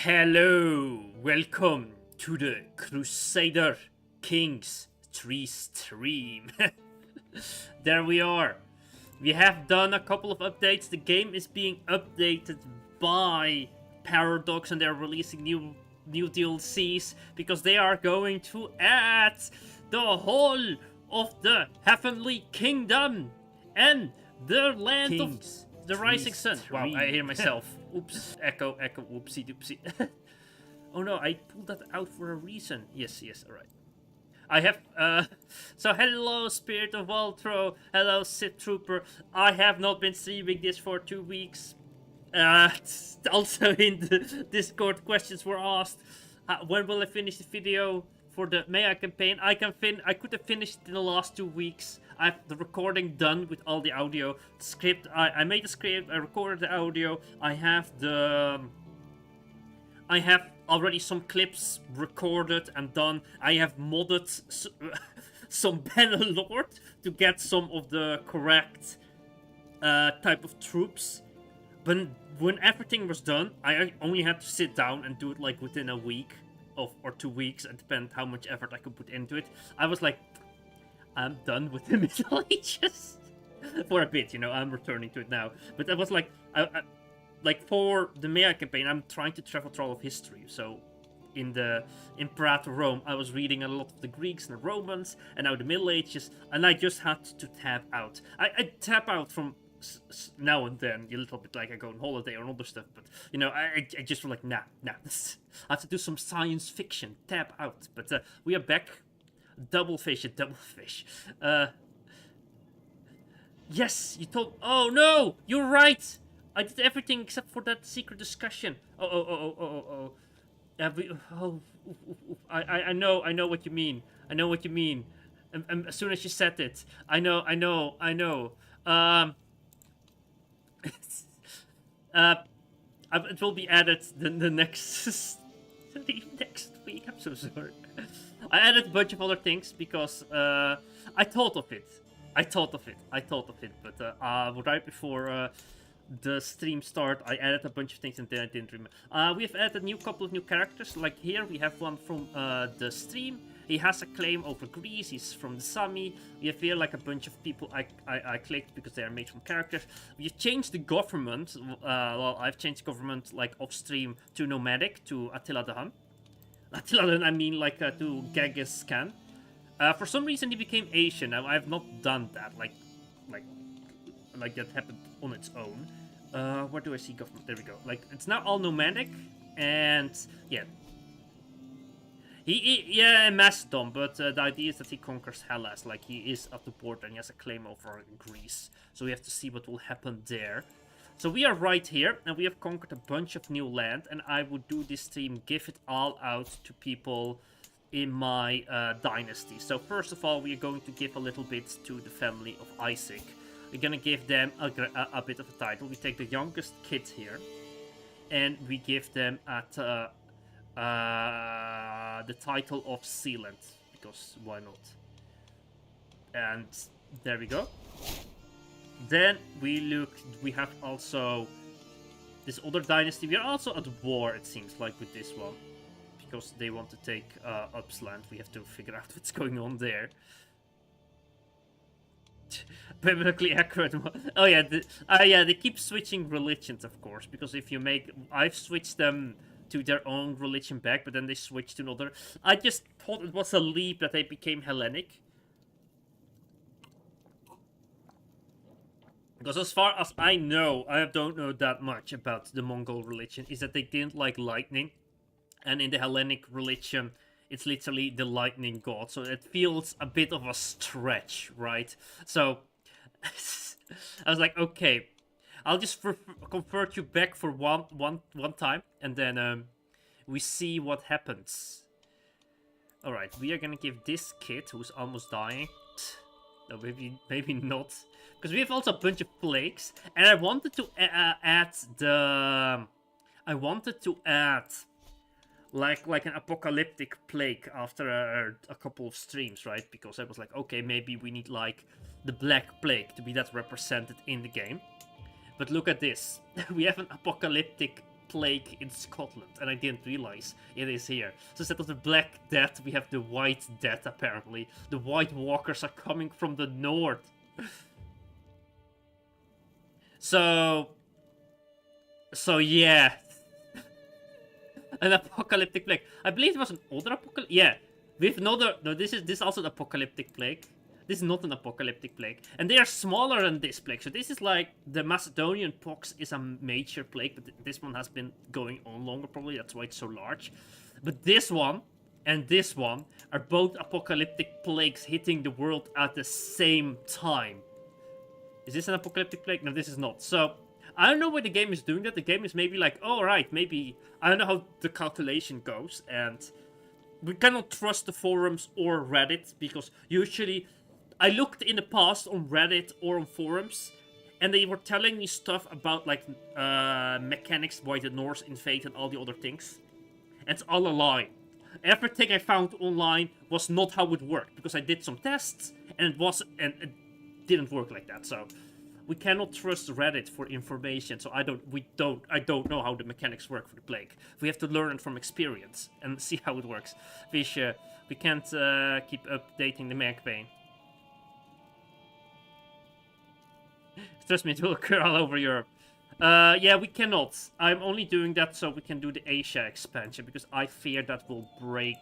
Hello, welcome to the Crusader Kings 3 stream. There we are. We have done a couple of updates. The game is being updated by Paradox and they're releasing new DLCs because they are going to add the whole of the Heavenly Kingdom and the land Kings. Of the Rising Sun. Wow, I hear myself. Oops, echo, whoopsie doopsie. Oh no, I pulled that out for a reason. Yes, alright. I have, so hello Spirit of Waltro, hello Sith Trooper. I have not been streaming this for 2 weeks. Also in the Discord questions were asked, when will I finish the video for the Maya campaign? I could have finished it in the last 2 weeks. I have the recording done with all the audio. The script, I made the script, I recorded the audio. I have already some clips recorded and done. I have modded some Bannerlord to get some of the correct type of troops. But when everything was done, I only had to sit down and do it like within a week or 2 weeks. It depends how much effort I could put into it. I was like, I'm done with the Middle Ages for a bit, you know. I'm returning to it now, but I was like, like for the Maya campaign, I'm trying to travel through all of history. So in Imperator Rome, I was reading a lot of the Greeks and the Romans, and now the Middle Ages, and I just had to tap out. I tap out from now and then, a little bit, like I go on holiday or other stuff, but you know, I just was like, nah, I have to do some science fiction, tap out. But we are back. Double fish. Yes, you told. Oh no, you're right. I did everything except for that secret discussion. Oh. I know what you mean. As soon as you said it, I know. It will be added the next next week. I'm so sorry. I added a bunch of other things because I thought of it, but right before the stream start, I added a bunch of things and then I didn't remember. We have added a couple of new characters. Like here, we have one from the stream. He has a claim over Greece. He's from the Sami. We have here like a bunch of people I clicked because they are made from characters. We've changed the government. Well, I've changed the government like off stream to nomadic to Attila the Hun. Attila, I mean like to Genghis Khan. For some reason he became Asian. Now, I have not done that. Like that happened on its own. Where do I see government? There we go. Like it's now all nomadic, and yeah. Yeah, Macedon, but the idea is that he conquers Hellas. Like he is at the border and he has a claim over Greece. So we have to see what will happen there. So we are right here, and we have conquered a bunch of new land, and I would do this stream, give it all out to people in my dynasty. So first of all, we are going to give a little bit to the family of Isaac. We're gonna give them a bit of a title. We take the youngest kid here, and we give them the title of Sealant, because why not? And there we go. Then we have also this other dynasty. We are also at war, it seems like, with this one. Because they want to take Upsland. We have to figure out what's going on there. Biblically accurate. Oh yeah, they keep switching religions, of course. Because if you make... I've switched them to their own religion back, but then they switched to another. I just thought it was a leap that they became Hellenic. Because as far as I know, I don't know that much about the Mongol religion, is that they didn't like lightning. And in the Hellenic religion, it's literally the lightning god. So it feels a bit of a stretch, right? So I was like, okay, I'll just convert you back for one time. And then we see what happens. Alright, we are gonna give this kid, who's almost dying... No, maybe not. Because we have also a bunch of plagues. And I wanted to add like an apocalyptic plague after a couple of streams, right? Because I was like, okay, maybe we need like the Black Plague to be that represented in the game. But look at this. We have an apocalyptic plague in Scotland, and I didn't realize it is here. So instead of the Black Death, we have the White Death, apparently. The White Walkers are coming from the north. So yeah. An apocalyptic plague. I believe it was an older apocalyptic. Yeah, with another. No, this is also an apocalyptic plague. This is not an apocalyptic plague, and they are smaller than this plague. So this is like the Macedonian pox is a major plague, but this one has been going on longer. Probably that's why it's so large. But this one and this one are both apocalyptic plagues hitting the world at the same time. Is this an apocalyptic plague? No, this is not. So I don't know why the game is doing that. The game is maybe like, oh right, maybe I don't know how the calculation goes, and we cannot trust the forums or Reddit because usually I looked in the past on Reddit or on forums, and they were telling me stuff about like mechanics, why the Norse invade and all the other things. And it's all a lie. Everything I found online was not how it worked because I did some tests and it didn't work like that. So we cannot trust Reddit for information. So I don't know how the mechanics work for the plague. We have to learn it from experience and see how it works. We can't keep updating the campaign. Trust me, it will occur all over Europe. Yeah, we cannot. I'm only doing that so we can do the Asia expansion, because I fear that will break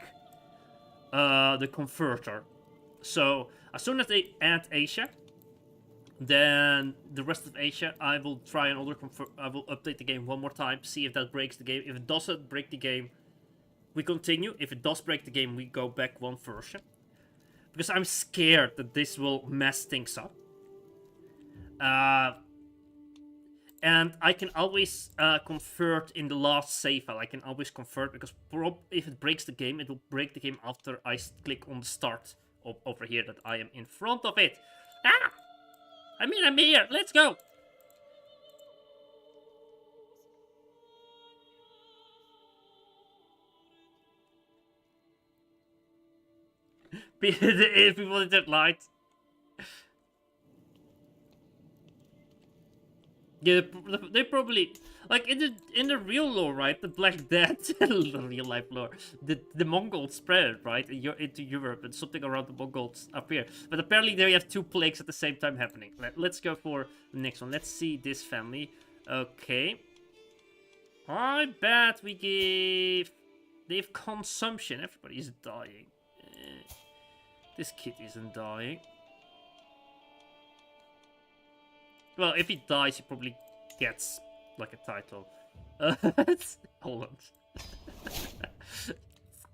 the converter. So, as soon as they add Asia, then the rest of Asia, I will try another I will update the game one more time, see if that breaks the game. If it doesn't break the game, we continue. If it does break the game, we go back one version. Because I'm scared that this will mess things up. And I can always convert in the last save file. I can always convert, because if it breaks the game, it will break the game after I click on the start over here that I am in front of it. Ah! I'm here. Let's go. People in that light. Yeah, they probably like in the real lore, right? The Black Death, the real life lore. The Mongols spread it, right, into Europe, and something around the Mongols appear. But apparently they have two plagues at the same time happening. Let's go for the next one. Let's see this family. Okay. I bet we give. They have consumption. Everybody is dying. This kid isn't dying. Well, if he dies, he probably gets, like, a title. Hold on.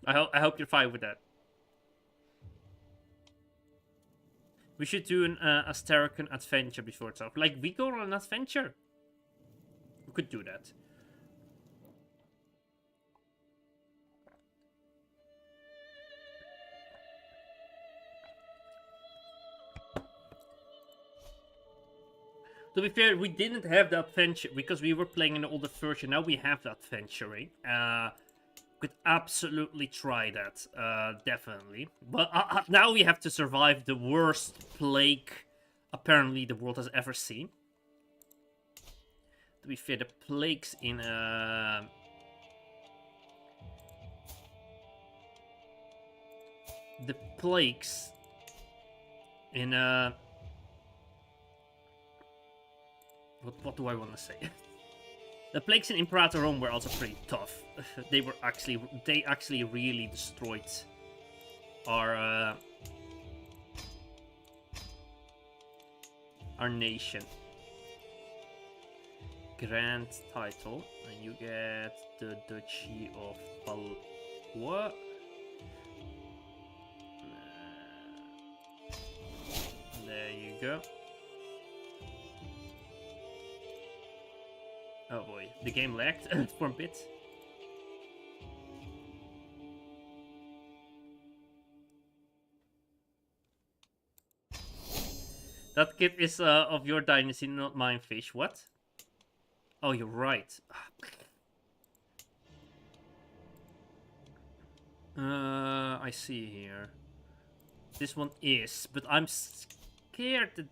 I hope you're fine with that. We should do an Asterakan adventure before it's over. Like, we go on an adventure. We could do that. To be fair, we didn't have the adventure because we were playing an older version. Now we have the adventuring. Could absolutely try that, definitely. But now we have to survive the worst plague apparently the world has ever seen. To be fair, the plagues in the plagues in what do I want to say? The plagues in Imperator Rome were also pretty tough. They actually really destroyed our nation. Grand title, and you get the Duchy of Valois. There you go. Oh boy, the game lagged for a bit. That kid is of your dynasty, not mine, fish. What? Oh, you're right. I see here. This one is, but I'm scared that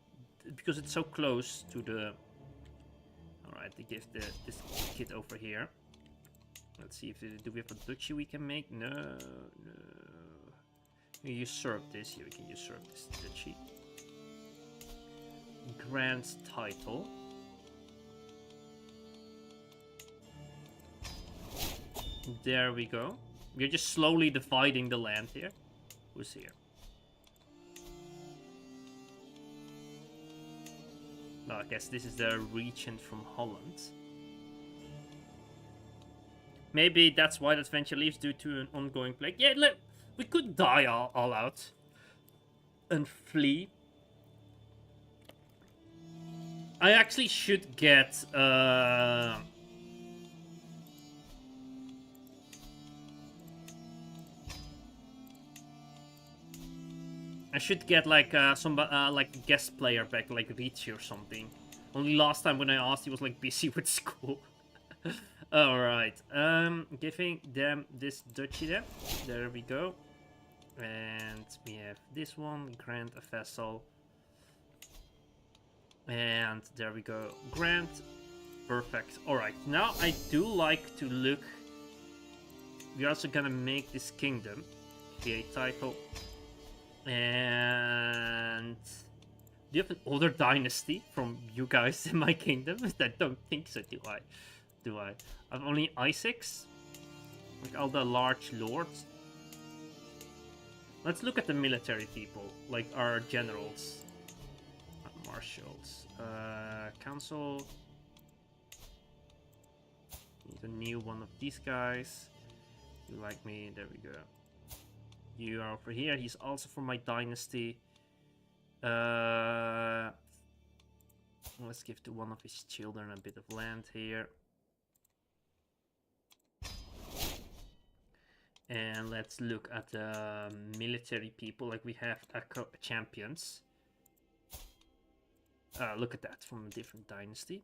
because it's so close to the. Alright, they give this kid over here. Let's see if do we have a duchy we can make? No, no. We usurp this. Here we can usurp this duchy. Grand title. There we go. We're just slowly dividing the land here. Who's here? Well, I guess this is the regent from Holland. Maybe that's why that venture leaves due to an ongoing plague. Yeah, look, we could die all out and flee. I actually should get I should get like some like a guest player back, like Richie or something. Only last time when I asked, he was like busy with school. All right, giving them this duchy there. There we go, and we have this one, grant a vassal, and there we go, grant, perfect. All right, now I do like to look. We're also gonna make this kingdom, create title. And do you have an older dynasty from you guys in my kingdom? I don't think so, do I? I have only Isaacs? Like all the large lords? Let's look at the military people, like our generals. Marshals. Council. Need a new one of these guys. You like me? There we go. You are over here. He's also from my dynasty. Let's give to one of his children a bit of land here. And let's look at the military people. Like we have champions. Look at that, from a different dynasty.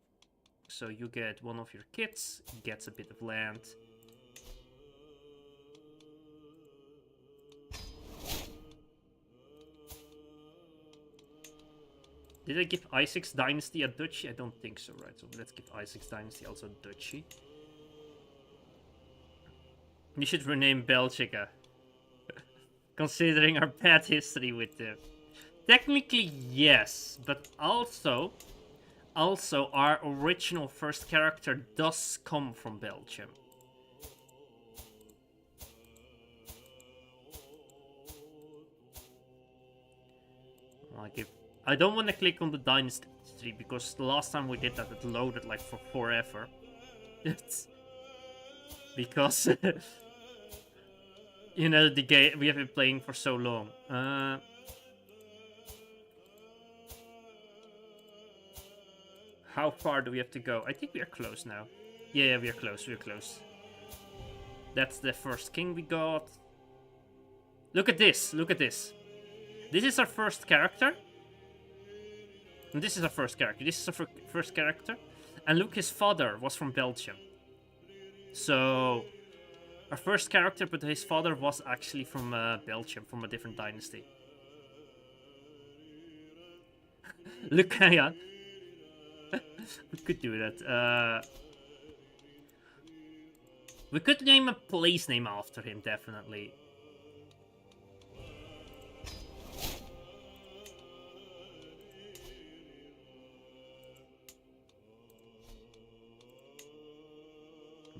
So you get one of your kids, gets a bit of land. Did I give Isaac's dynasty a duchy? I don't think so, right? So let's give Isaac's dynasty also a duchy. We should rename Belgica. Considering our bad history with them. Technically, yes. But also our original first character does come from Belgium. Like if I don't want to click on the dynasty tree because the last time we did that, it loaded like for forever. It's because you know the game we have been playing for so long. How far do we have to go? I think we are close now. Yeah, we are close. We're close. That's the first king we got. Look at this. Look at this. This is our first character. And this is our first character. This is our first character. And look, his father was from Belgium. So, our first character, but his father was actually from Belgium, from a different dynasty. Look, hang on. We could do that. We could name a place name after him, definitely.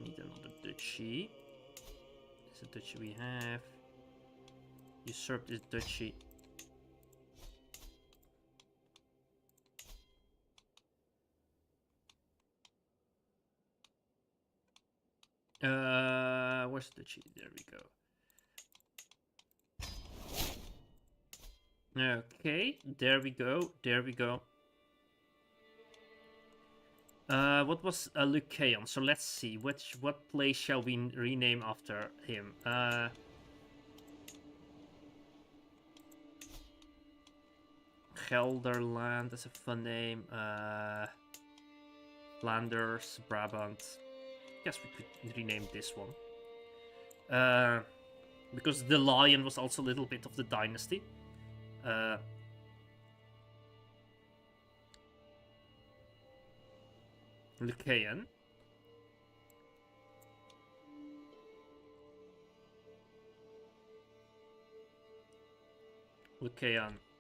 Need another duchy. This is the duchy we have. Usurp this duchy. Where's the duchy? There we go. Okay, there we go. There we go. What was Lucaon? So let's see. What place shall we rename after him? Gelderland is a fun name. Flanders, Brabant. Guess we could rename this one. Because the lion was also a little bit of the dynasty. Lucaon. Okay,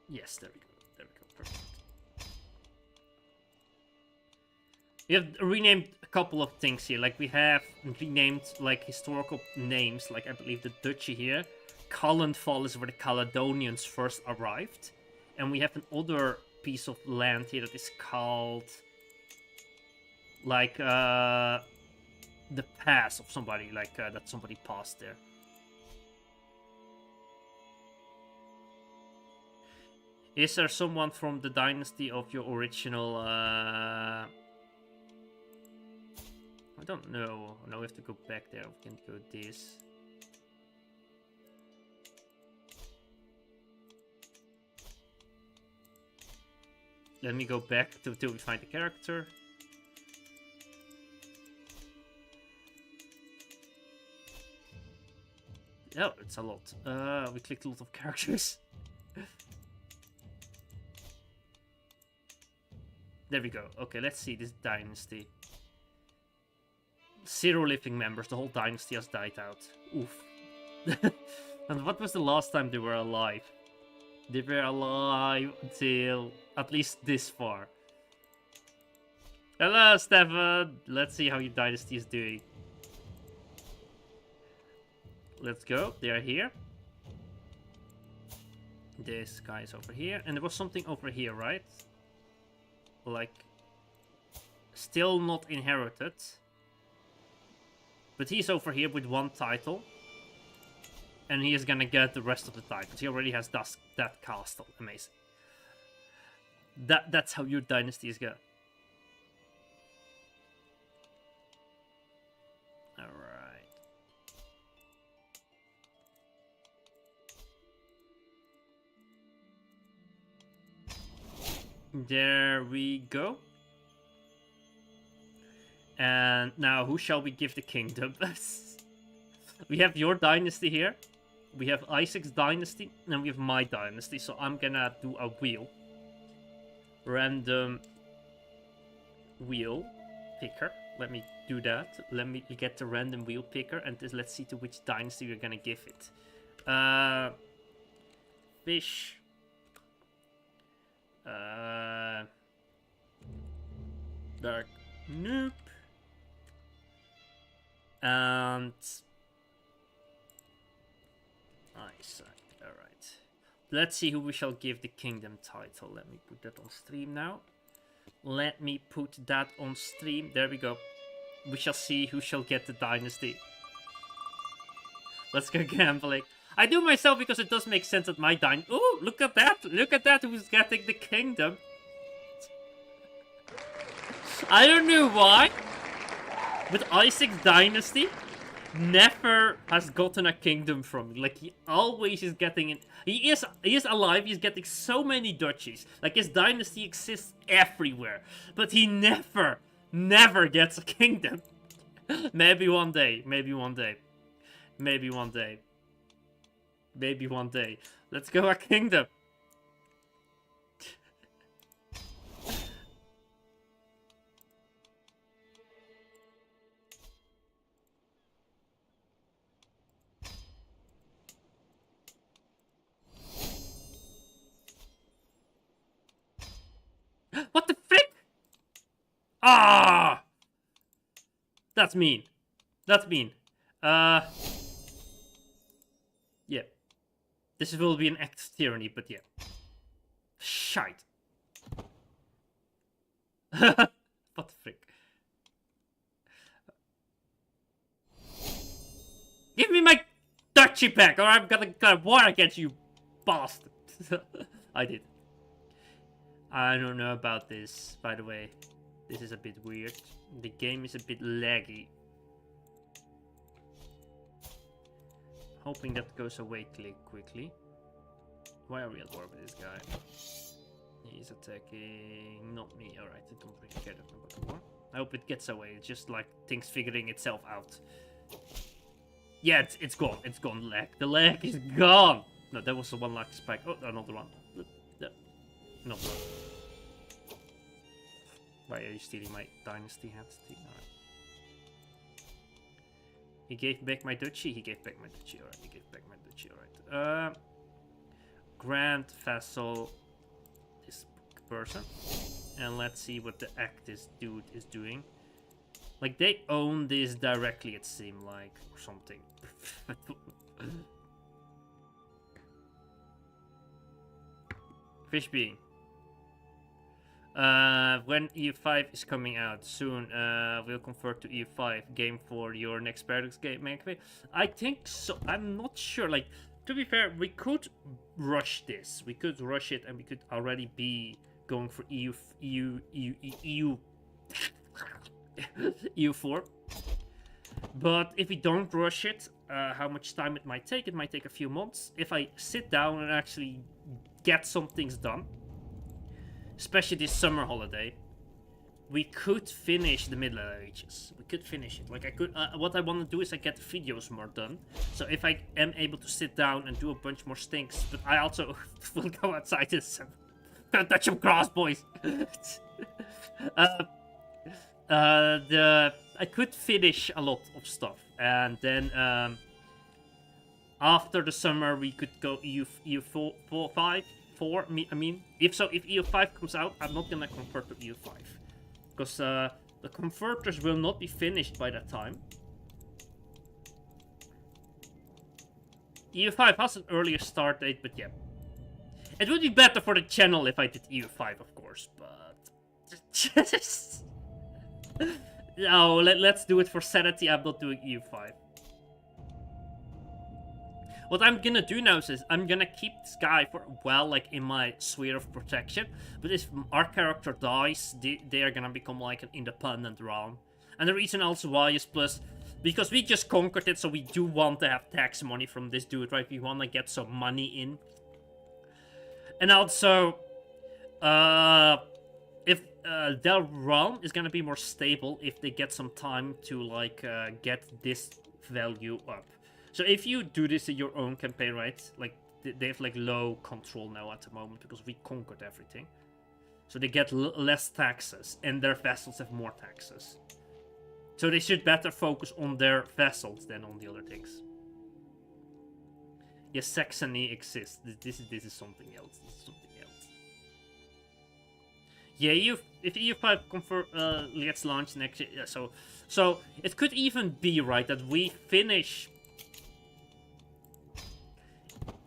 yes, there we go. There we go, perfect. We have renamed a couple of things here. Like, we have renamed, like, historical names. Like, I believe the duchy here. Calendfall is where the Caledonians first arrived. And we have another piece of land here that is called... like, the pass of somebody. Like, that somebody passed there. Is there someone from the dynasty of your original... I don't know. Now we have to go back there. We can go this. Let me go back till we find the character. Oh, it's a lot. We clicked a lot of characters. There we go. Okay, let's see this dynasty. 0 living members. The whole dynasty has died out. Oof. And what was the last time they were alive? They were alive until at least this far. Hello, Stefan. Let's see how your dynasty is doing. Let's go. They are here. This guy is over here. And there was something over here, right? Like, still not inherited. But he's over here with 1 title. And he is gonna get the rest of the titles. He already has that castle. Amazing. That's how your dynasty is going. Alright. There we go. And now, who shall we give the kingdom? We have your dynasty here. We have Isaac's dynasty. And we have my dynasty. So I'm gonna do a wheel. Random wheel picker. Let me do that. Let me get the random wheel picker. And let's see to which dynasty we're gonna give it. Fish. Dark. Nope. And Isaac. Alright. Let's see who we shall give the kingdom title. Let me put that on stream now. Let me put that on stream. There we go. We shall see who shall get the dynasty. Let's go gambling. I do myself because it does make sense that my dynasty... Oh, look at that. Look at that. Who's getting the kingdom. I don't know why. But Isaac's dynasty never has gotten a kingdom from me. Like, he always is getting in. He is alive. He's getting so many duchies. Like, his dynasty exists everywhere. But he never gets a kingdom. Maybe one day. Maybe one day. Maybe one day. Maybe one day. Let's go a kingdom. What the frick? Ah! That's mean. That's mean. Yeah. This will be an act of tyranny, but yeah. Shite. What the frick? Give me my duchy back, or I'm gonna declare war against you, bastard. I did. I don't know about this, by the way. This is a bit weird. The game is a bit laggy. Hoping that goes away quickly. Why are we at war with this guy? He's attacking... not me. Alright, I don't really care about the war. I hope it gets away. It's just like things figuring itself out. Yeah, it's gone. It's gone, lag. The lag is gone! No, that was the one lag spike. Oh, another one. Another one. Why are you stealing my dynasty hat? Alright. He gave back my duchy. He gave back my duchy. Alright, he gave back my duchy. Alright. Grand Vassal, this person. And let's see what the this dude is doing. Like, they own this directly, it seemed like, or something. Fish being. When EU5 is coming out soon, we'll convert to EU5 game for your next Bearks game. Maybe I think so. I'm not sure. Like, to be fair, we could rush this. We could rush it, and we could already be going for EU4. But if we don't rush it, how much time it might take? It might take a few months. If I sit down and actually get some things done, especially this summer holiday, we could finish the Middle Ages. We could finish it. Like, I could. What I want to do is I get videos more done. So if I am able to sit down and do a bunch more things, but I also will go outside and gonna touch some grass, boys. I could finish a lot of stuff, and then after the summer we could go EU4, 5. 4, I mean, if EU5 comes out, I'm not gonna convert to EU5. Because the converters will not be finished by that time. EU5 has an earlier start date, but yeah. It would be better for the channel if I did EU5, of course, but... No, let's do it for sanity. I'm not doing EU5. What I'm gonna do now is I'm gonna keep this guy for a while, like, in my sphere of protection. But if our character dies, they are gonna become like an independent realm. And the reason also why is because we just conquered it, so we do want to have tax money from this dude, right? We want to get some money in. And also, if their realm is gonna be more stable if they get some time to, like, get this value up. So if you do this in your own campaign, right, like, they have, like, low control now at the moment because we conquered everything. So they get less taxes, and their vassals have more taxes. So they should better focus on their vassals than on the other things. Yes, Saxony exists. This is something else. This is something else. Yeah, if EU5 gets launched next year, yeah, so it could even be, right, that we finish...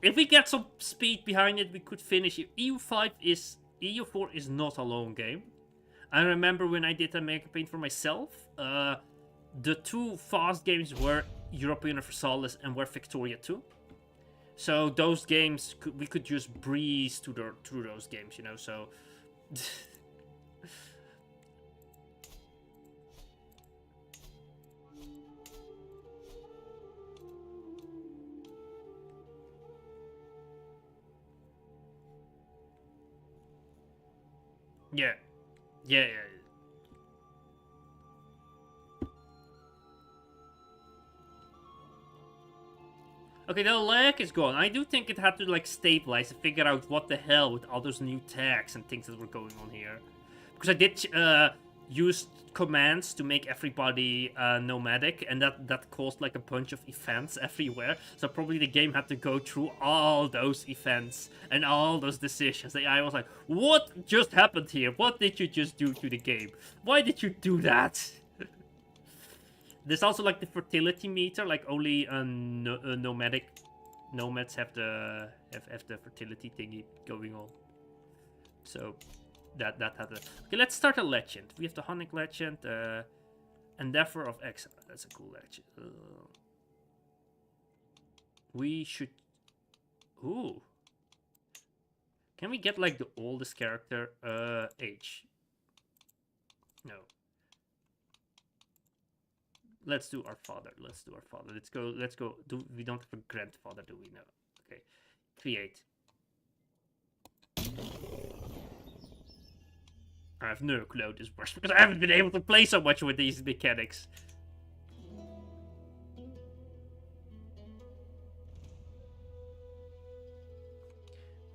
If we get some speed behind it, we could finish it. EU4 is not a long game. I remember when I did a mega campaign for myself, the two fast games were Europa Universalis and were Victoria 2. So those games, we could just breeze through those games, you know, so... Yeah. Yeah. Okay, the lag is gone. I do think it had to, like, stabilize and figure out what the hell with all those new tags and things that were going on here. Because I did use commands to make everybody nomadic, and that caused, like, a bunch of events everywhere. So probably the game had to go through all those events and all those decisions. I was like, what just happened here? What did you just do to the game? Why did you do that? There's also, like, the fertility meter, like, only nomads have the fertility thingy going on. So that had a... Okay, let's start a legend. We have the Hunnic legend, Endeavor of Exile. That's a cool legend. We should... Ooh. Can we get, like, the oldest character? Age. No. Let's do our father. Let's do our father. Let's go. We don't have a grandfather, do we? No. Okay. Create. I have no clue how this works because I haven't been able to play so much with these mechanics.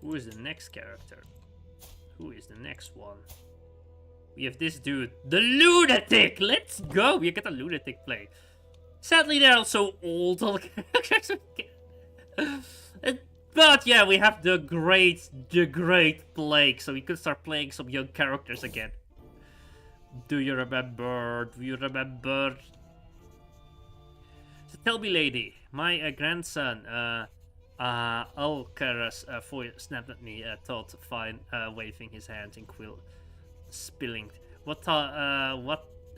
Who is the next character? Who is the next one? We have this dude, the lunatic. Let's go. We get a lunatic play. Sadly, they're all so old. But yeah, we have the great plague, so we could start playing some young characters again. Do you remember? Do you remember? So tell me, lady, my grandson, Alcaraz, snapped at me, thought fine, waving his hands in quill, spilling. What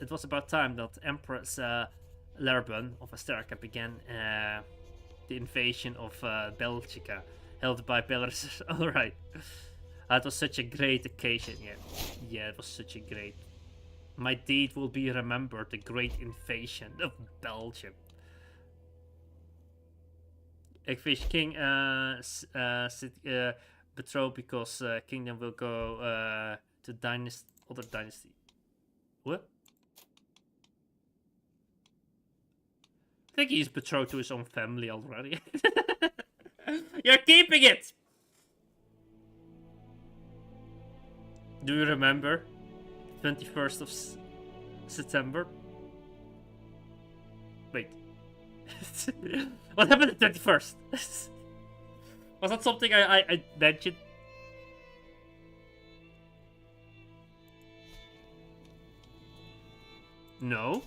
it was about time that Empress Lerban of Asterica began the invasion of Belgica, held by Belarus. Alright. It was such a great occasion, yeah. Yeah, it was such a great... My deed will be remembered, the great invasion of Belgium. Ik fish king betrow because kingdom will go to dynasty, other dynasty. What? I think he's betrothed to his own family already. You're keeping it! Do you remember? 21st of September? Wait. What happened at 21st? Was that something I mentioned? No.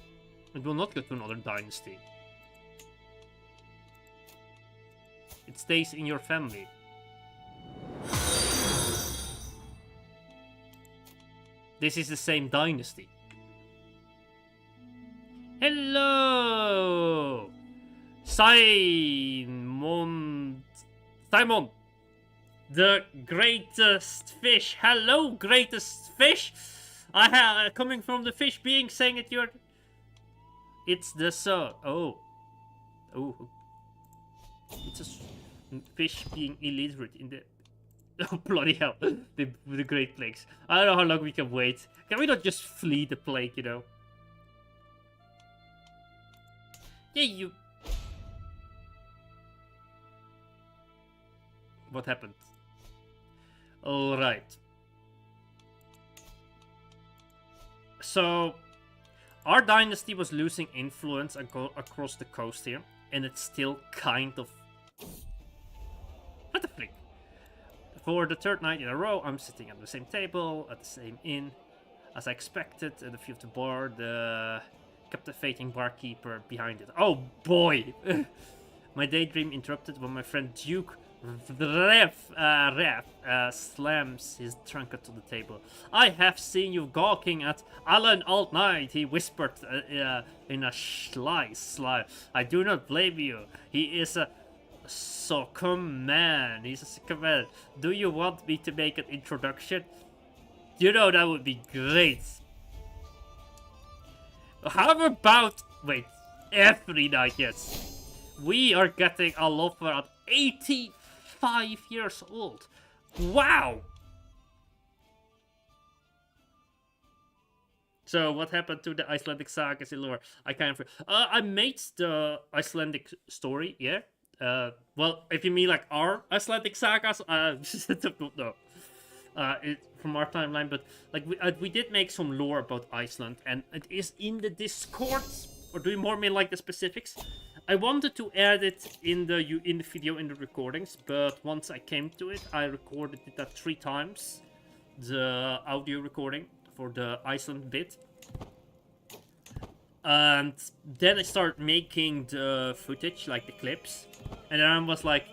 It will not go to another dynasty. It stays in your family. This is the same dynasty. Hello! Simon, the greatest fish. Hello, greatest fish. I have coming from the fish being saying it. It's the sun. Oh, it's a fish being illiterate in the. Oh bloody hell! The Great Plagues. I don't know how long we can wait. Can we not just flee the plague? You know. Yeah, you. What happened? Alright. So, our dynasty was losing influence across the coast here, and it's still kind of... What the frick? For the third night in a row, I'm sitting at the same table, at the same inn, as I expected, at the view of the bar, the captivating barkeeper behind it. Oh boy! My daydream interrupted when my friend Duke Rev slams his trumpet to the table. I have seen you gawking at Alan all night, he whispered in a sly. I do not blame you. He is a Socom man. He's a Socom man. Do you want me to make an introduction? You know, that would be great. How about... Wait. Every night, yes. We are getting a lover at 85 years old. Wow! So, what happened to the Icelandic sagas in lore? I can't... I made the Icelandic story, yeah? Well, if you mean like our Icelandic sagas, I don't know. From our timeline, but like we did make some lore about Iceland, and it is in the Discord. Or do you more mean like the specifics? I wanted to add it in the video in the recordings, but once I came to it, I recorded it at 3 times, the audio recording for the Iceland bit. And then I started making the footage, like the clips, and then I was like,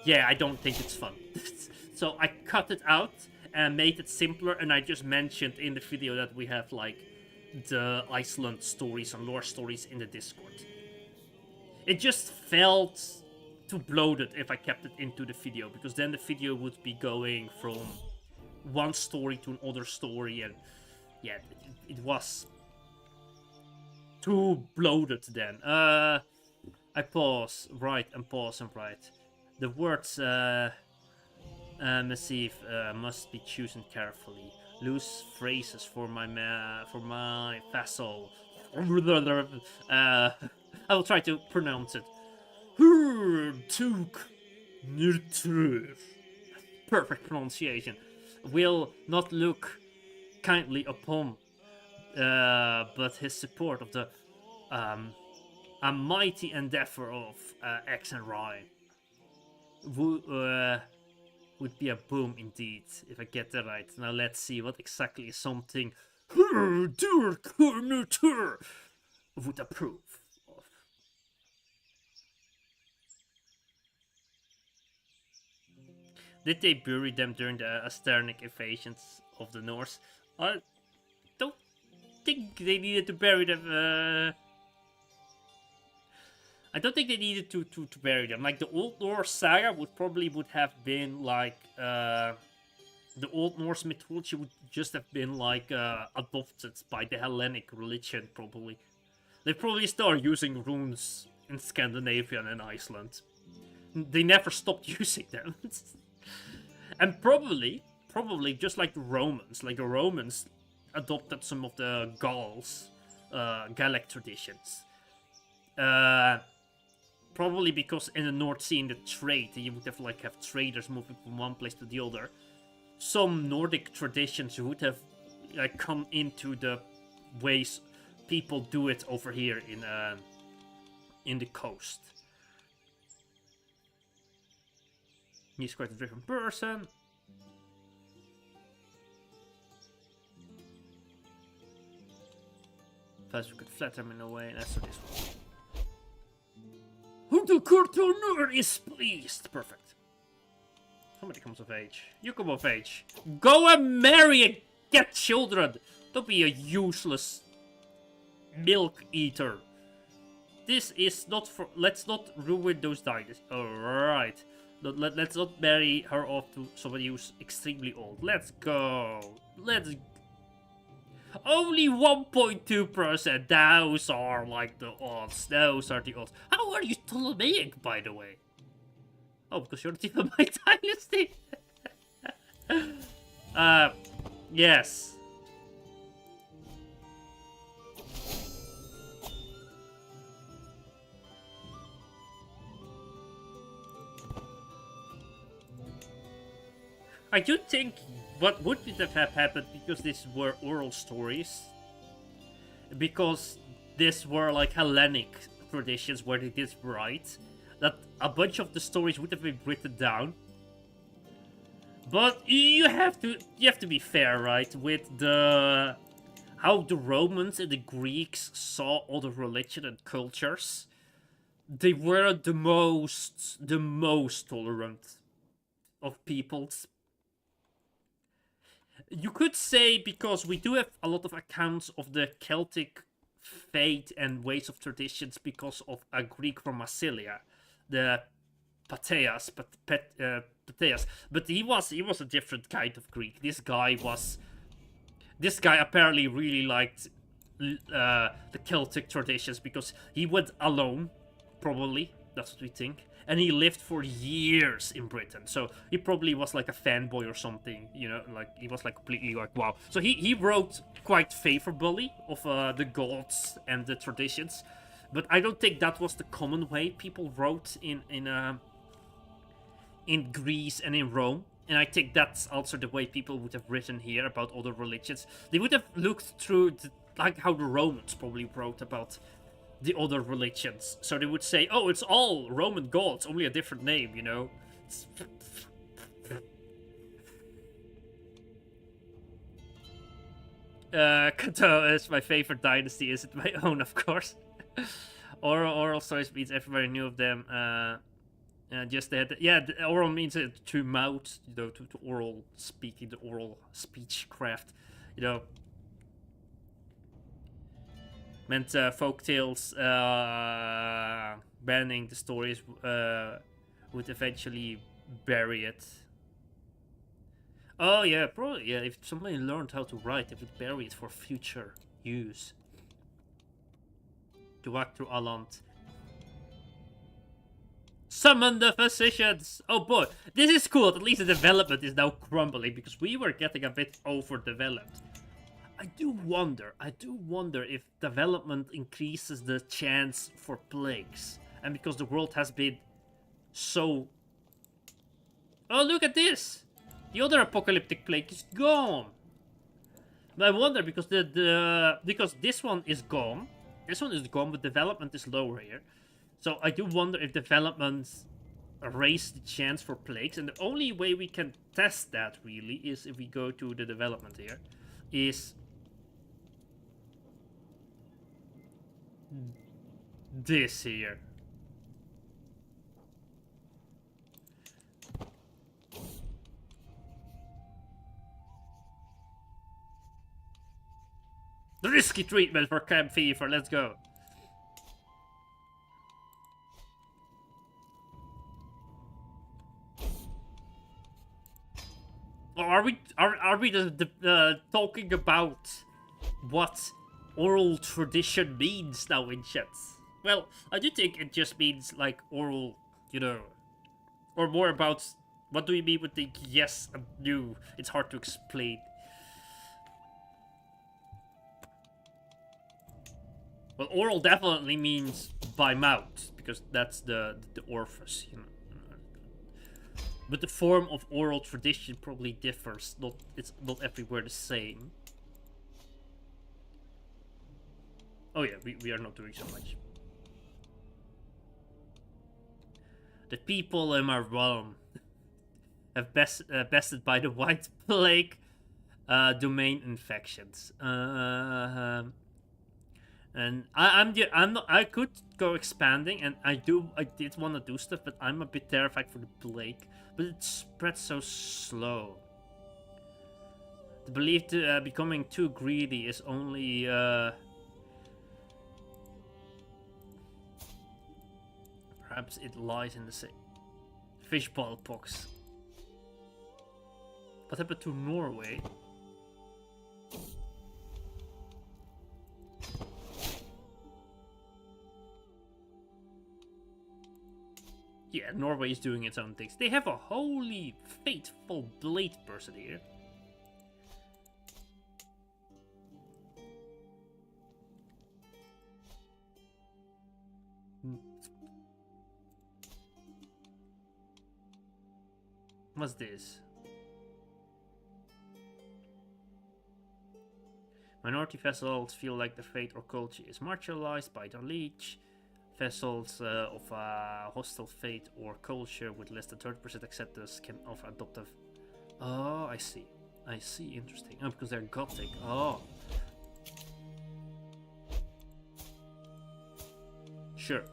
yeah, I don't think it's fun. So I cut it out and made it simpler, and I just mentioned in the video that we have like the Iceland stories and lore stories in the Discord. It just felt too bloated if I kept it into the video, because then the video would be going from one story to another story, and yeah, it was too bloated then. I pause, right, and pause and write. The words massive must be chosen carefully. Loose phrases for my vassal. I will try to pronounce it. Perfect pronunciation. Will not look kindly upon, but his support of the a mighty endeavor of X and Y. would be a boom indeed, if I get that right. Now let's see what exactly is something would approve of. Did they bury them during the Asternic invasions of the Norse? I don't think they needed to bury them. I don't think they needed to bury them. Like the Old Norse saga would have been like the Old Norse mythology would just have been like adopted by the Hellenic religion probably. They probably started using runes in Scandinavia and Iceland. They never stopped using them. And probably just like the Romans adopted some of the Gauls, Gallic traditions. Probably because in the North Sea, in the trade, you would have traders moving from one place to the other. Some Nordic traditions would have come into the ways people do it over here in the coast. He's quite a different person. Plus we could flatter him in a way. That's what this one. Who the courtier is pleased. Perfect. Somebody comes of age. You come of age. Go and marry and get children. Don't be a useless milk eater. This is not for. Let's not ruin those dynasties. Alright. Let's not marry her off to somebody who's extremely old. Let's go. Let's. Only 1.2%. Those are like the odds. Those are the odds. How are you Ptolemaic, by the way? Oh, because you're the tip of my dynasty. Yes. I do think what would have happened, because these were oral stories, because these were like Hellenic traditions where they did write, that a bunch of the stories would have been written down. But you have to be fair, right? With how the Romans and the Greeks saw other religion and cultures, they were the most tolerant of peoples. You could say, because we do have a lot of accounts of the Celtic faith and ways of traditions because of a Greek from Massilia, the Pateas, but he was a different kind of Greek. This guy apparently really liked the Celtic traditions because he went alone, probably, that's what we think. And he lived for years in Britain, so he probably was like a fanboy or something, you know, like he was like completely like, wow. So he wrote quite favorably of the gods and the traditions, but I don't think that was the common way people wrote in Greece and in Rome. And I think that's also the way people would have written here about other religions. They would have looked through like how the Romans probably wrote about the other religions. So they would say, oh, it's all Roman gods, only a different name, you know? Kato is my favorite dynasty. Is it my own, of course? Oral stories means everybody knew of them. Just that, yeah, the oral means to mouth, you know, to oral speaking, the oral speech craft, you know. Meant folktales banning the stories would eventually bury it. Oh yeah, probably, yeah, if somebody learned how to write, they would bury it for future use. To walk through Aland. Summon the physicians! Oh boy, this is cool. At least the development is now crumbling, because we were getting a bit overdeveloped. I do wonder if development increases the chance for plagues. And because the world has been so... Oh, look at this! The other apocalyptic plague is gone! But I wonder, because because this one is gone. This one is gone, but development is lower here. So I do wonder if development raise the chance for plagues, and the only way we can test that really is if we go to the development here, is this here. The risky treatment for camp fever, let's go. Or are we just talking about what oral tradition means now in chats? Well, I do think it just means like oral, you know, or more about what do we mean with the yes and no. It's hard to explain. Well, oral definitely means by mouth, because that's the orifice, you know. But the form of oral tradition probably differs. It's not everywhere the same. Oh yeah, we are not doing so much. The people in my realm have bested by the white plague domain infections. And I could go expanding, and I did want to do stuff, but I'm a bit terrified for the plague. But it spreads so slow. The belief to becoming too greedy is only perhaps it lies in the same fishbowl pox. What happened to Norway? Yeah, Norway is doing its own things. They have a holy faithful blade person here. What's this? Minority vessels feel like their fate or culture is marginalized by the leech. Vessels of a hostile fate or culture with less than 30% acceptance can offer adoptive. Oh, I see. I see. Interesting. Oh, because they're gothic. Oh. Sure.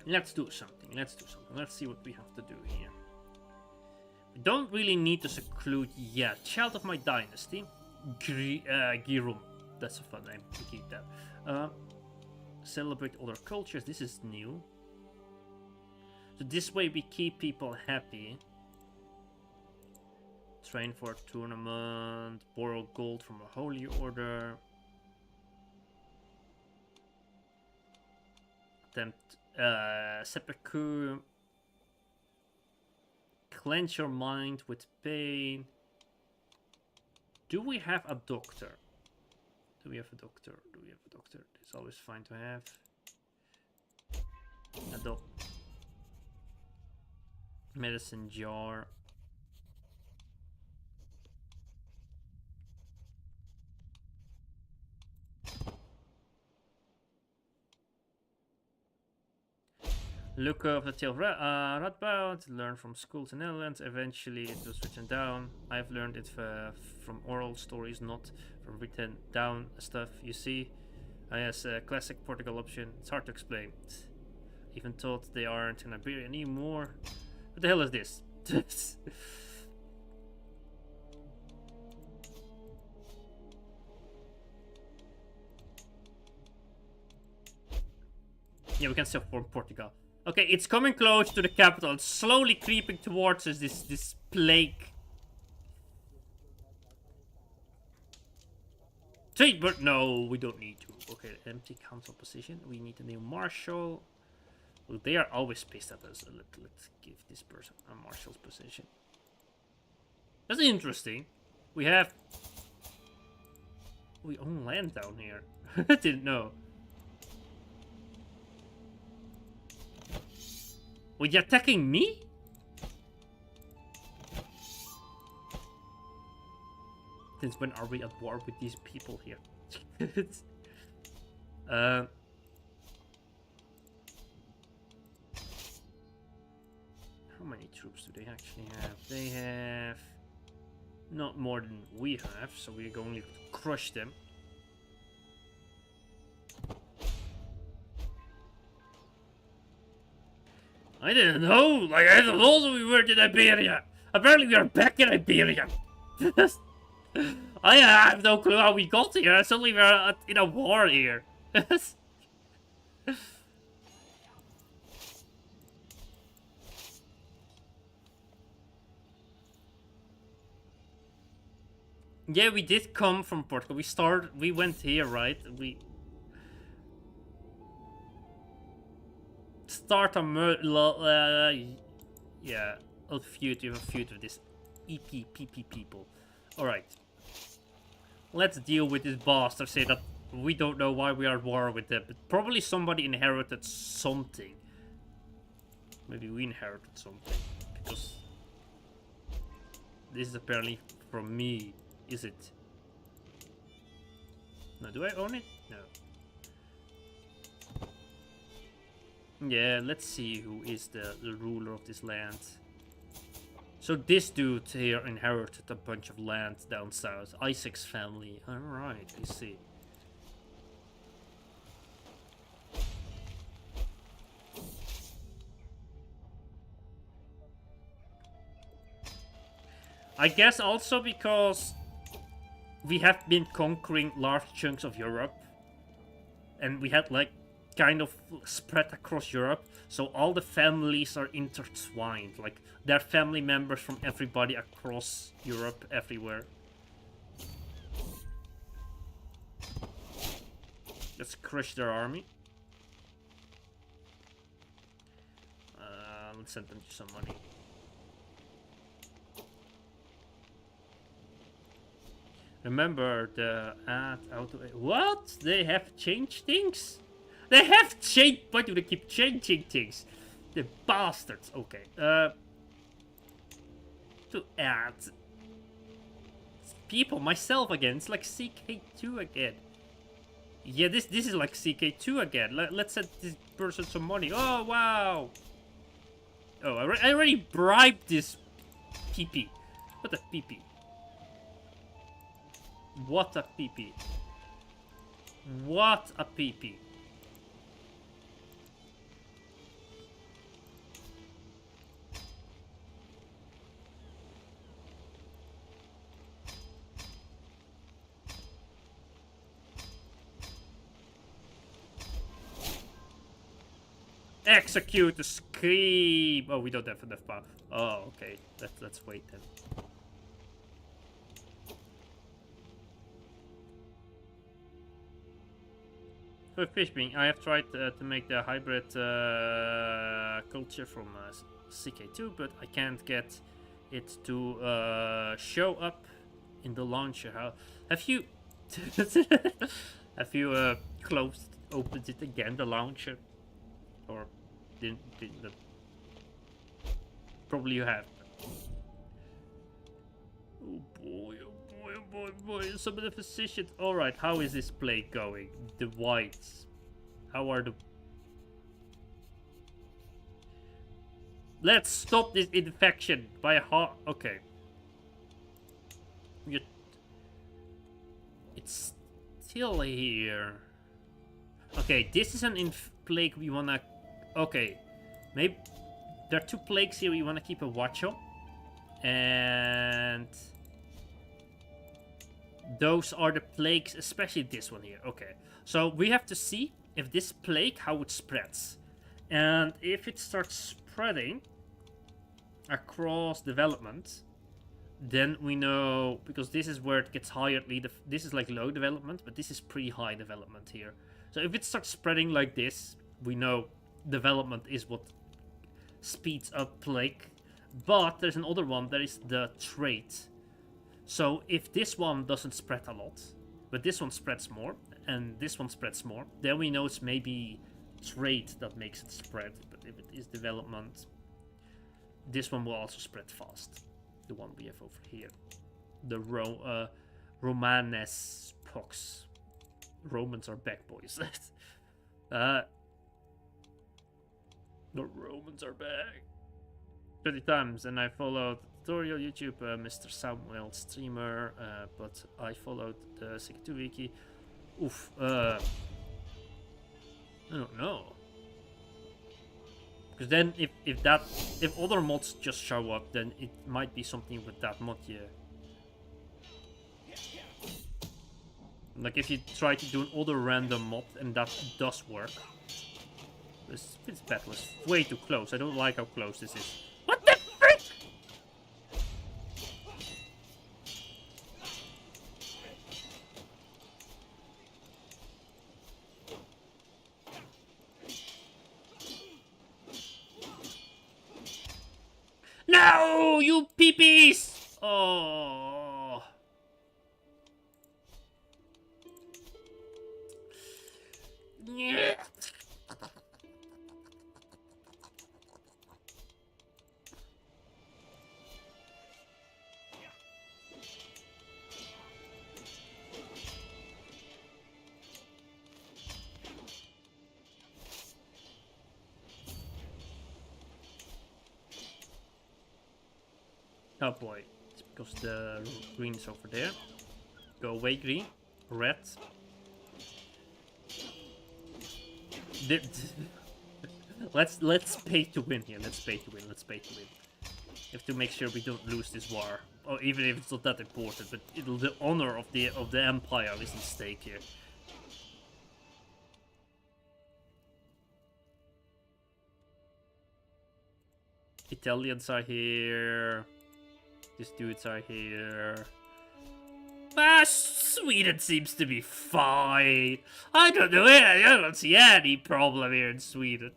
Let's do something. Let's do something. Let's see what we have to do here. We don't really need to seclude yet. Child of my dynasty. Girum. That's a fun name to keep that. Celebrate other cultures. This is new. So this way we keep people happy. Train for a tournament. Borrow gold from a holy order. Attempt seppuku. Cleanse your mind with pain. Do we have a doctor? Do we have a doctor? Do we have a doctor? It's always fine to have. A medicine jar. Look of the tail Radboud, learn from schools in the Netherlands. Eventually it was written down. I've learned it from oral stories, not from written down stuff. You see, I has a classic Portugal option. It's hard to explain. Even thought they aren't in Iberia anymore. What the hell is this? Yeah, we can still form Portugal. Okay, it's coming close to the capital. It's slowly creeping towards us, this plague. Trade, but no, we don't need to. Okay, empty council position. We need a new marshal. Well, they are always pissed at us. Let's give this person a marshal's position. That's interesting. We own land down here. I didn't know. Were you attacking me? Since when are we at war with these people here? many troops do they actually have? They have not more than we have, so we're going to crush them. I didn't know. Like, I thought also we were in Iberia. Apparently we are back in Iberia. I have no clue how we got here. Suddenly we're in a war here. Yeah, we did come from Portugal. We went here, right? We start a yeah, a feud with this EPPP people. Alright. Let's deal with this bastard. Say that we don't know why we are at war with them, but probably somebody inherited something. Maybe we inherited something. Because this is apparently from me, is it? No, do I own it? No. Yeah, let's see who is the ruler of this land. So this dude here inherited a bunch of land down south. Isaac's family. Alright, I see. I guess also because we have been conquering large chunks of Europe. And we had like kind of spread across Europe, so all the families are intertwined. Like, they're family members from everybody across Europe, everywhere. Let's crush their army. Let's send them some money. Remember the add auto. What? They have changed things? They have changed. Why do they keep changing things? The bastards. Okay. To add people, myself again. It's like CK2 again. Yeah, this is like CK2 again. Let's send this person some money. Oh wow. Oh, I already bribed this PP. What a PP. What a PP. What a PP. Execute the scream. Oh, we don't have enough power. Oh, okay. Let's wait then. For fishing, I have tried to make the hybrid culture from CK2, but I can't get it to show up in the launcher. How have you? Have you opened it again, the launcher, or didn't probably you have. Oh boy, oh boy, oh boy, some of the physicians. Alright, how is this plague going? The whites. How are the... Let's stop this infection by a heart. Okay. It's still here. Okay, this is an plague we wanna... Okay. Maybe... There are two plagues here we wanna keep a watch on. And... those are the plagues, especially this one here. Okay, so we have to see if this plague, how it spreads. And if it starts spreading across development, then we know, because this is where it gets higher. This is like low development, but this is pretty high development here. So if it starts spreading like this, we know development is what speeds up plague. But there's another one, that is the trait. So if this one doesn't spread a lot, but this one spreads more, and this one spreads more, then we know it's maybe trait that makes it spread. But if it is development, this one will also spread fast. The one we have over here. The Romanes pox. Romans are back, boys. The Romans are back. 30 times, and I followed tutorial YouTube, Mr. Samuel streamer, but I followed the Seki2 wiki. Oof, I don't know. Because then if other mods just show up, then it might be something with that mod, yeah. Like if you try to do another random mod and that does work. This battle is way too close. I don't like how close this is. What the frick? No, you peepees! Oh. Yeah. Oh boy, it's because the green is over there. Go away, green. Red. Let's pay to win here. Let's pay to win. Let's pay to win. We have to make sure we don't lose this war. Or even if it's not that important, but the honor of the empire is at stake here. Italians are here. These dudes are here. Ah, Sweden seems to be fine. I don't know. I don't see any problem here in Sweden.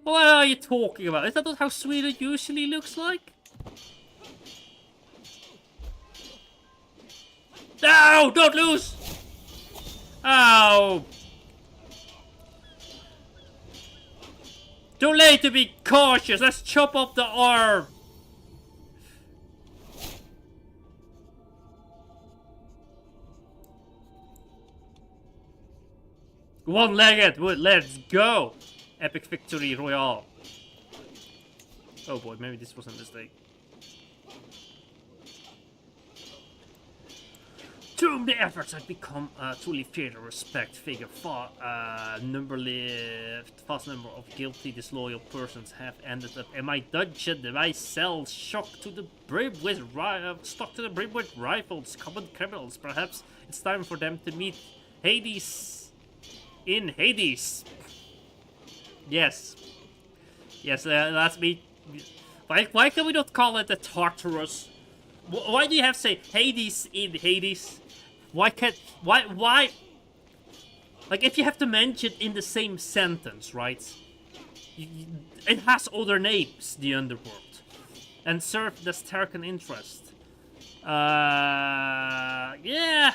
What are you talking about? Is that not how Sweden usually looks like? No! Don't lose! Ow! Too late to be cautious. Let's chop off the arm. One-legged. Let's go. Epic victory royale. Oh boy, maybe this was a mistake. Through the efforts, I've become a truly feared and respect figure. Vast number of guilty, disloyal persons have ended up in my dungeon. My cell shocked to the brim with stuck to the brim with rifles, common criminals. Perhaps it's time for them to meet Hades in Hades. Yes, that's me. Why can we not call it the Tartarus? Why do you have to say Hades in Hades? Why? Like, if you have to mention in the same sentence, right? It has other names, the underworld, and serve the Starkan interest. Yeah.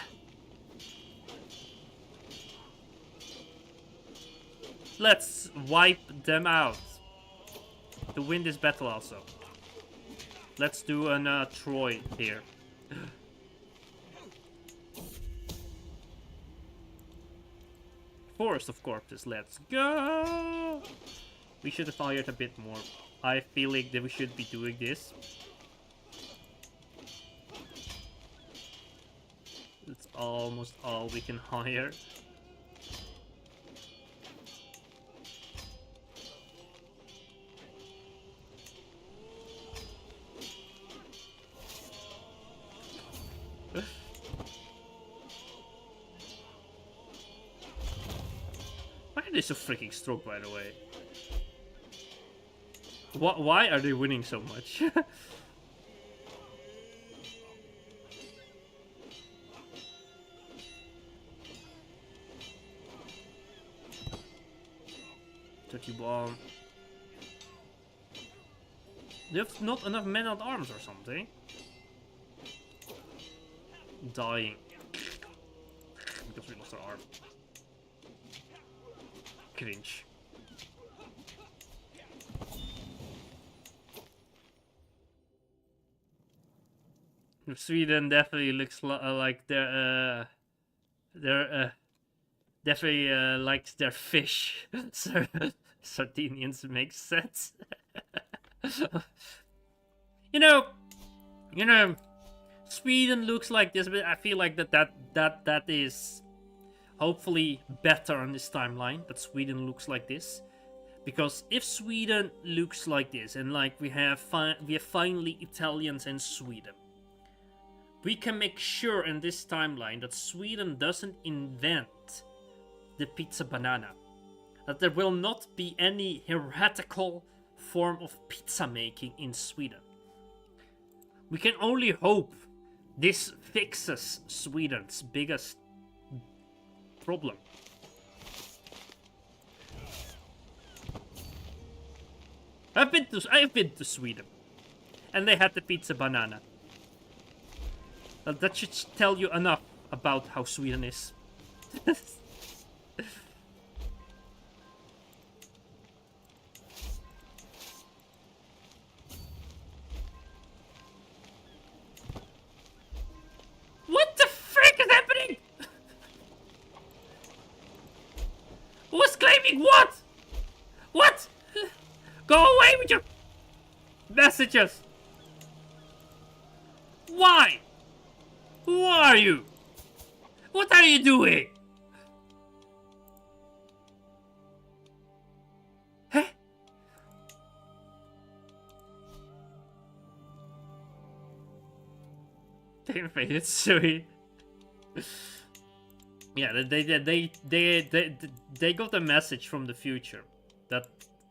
Let's wipe them out. To win this battle also. Let's do an Troy here. Forest of Corpses, let's go! We should have fired a bit more. I feel like that we should be doing this. It's almost all we can hire. Why are they so freaking strong, by the way? Why are they winning so much? $31. They have not enough men at arms or something. Dying. Because we lost our arm. Cringe. Sweden definitely looks like they're definitely likes their fish. So Sardinians make sense. you know, you know, Sweden looks like this, but I feel like that is hopefully better on this timeline. That Sweden looks like this, because if Sweden looks like this, and like we have finally Italians in Sweden, we can make sure in this timeline that Sweden doesn't invent the pizza banana. That there will not be any heretical form of pizza making in Sweden. We can only hope this fixes Sweden's biggest problem. I've been to Sweden, and they had the pizza banana. That should tell you enough about how Sweden is. What the frick is happening? Who's claiming what? What? Go away with your messages. Why? Who are you? What are you doing? Huh? They invaded Sui. Yeah, they got a message from the future that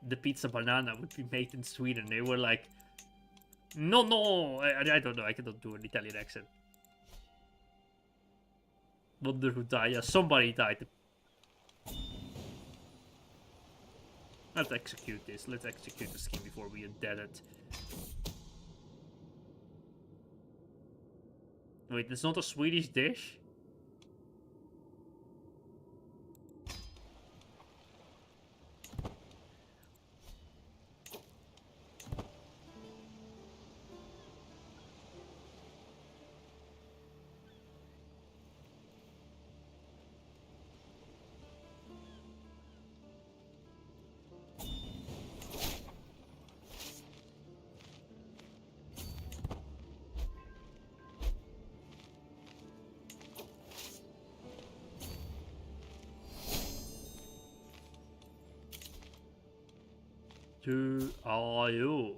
the pizza banana would be made in Sweden. They were like, no, I don't know, I cannot do an Italian accent. Wonder who died. Yeah, somebody died. Let's execute this. Let's execute the scheme before we are dead. Wait, it's not a Swedish dish? Who are you?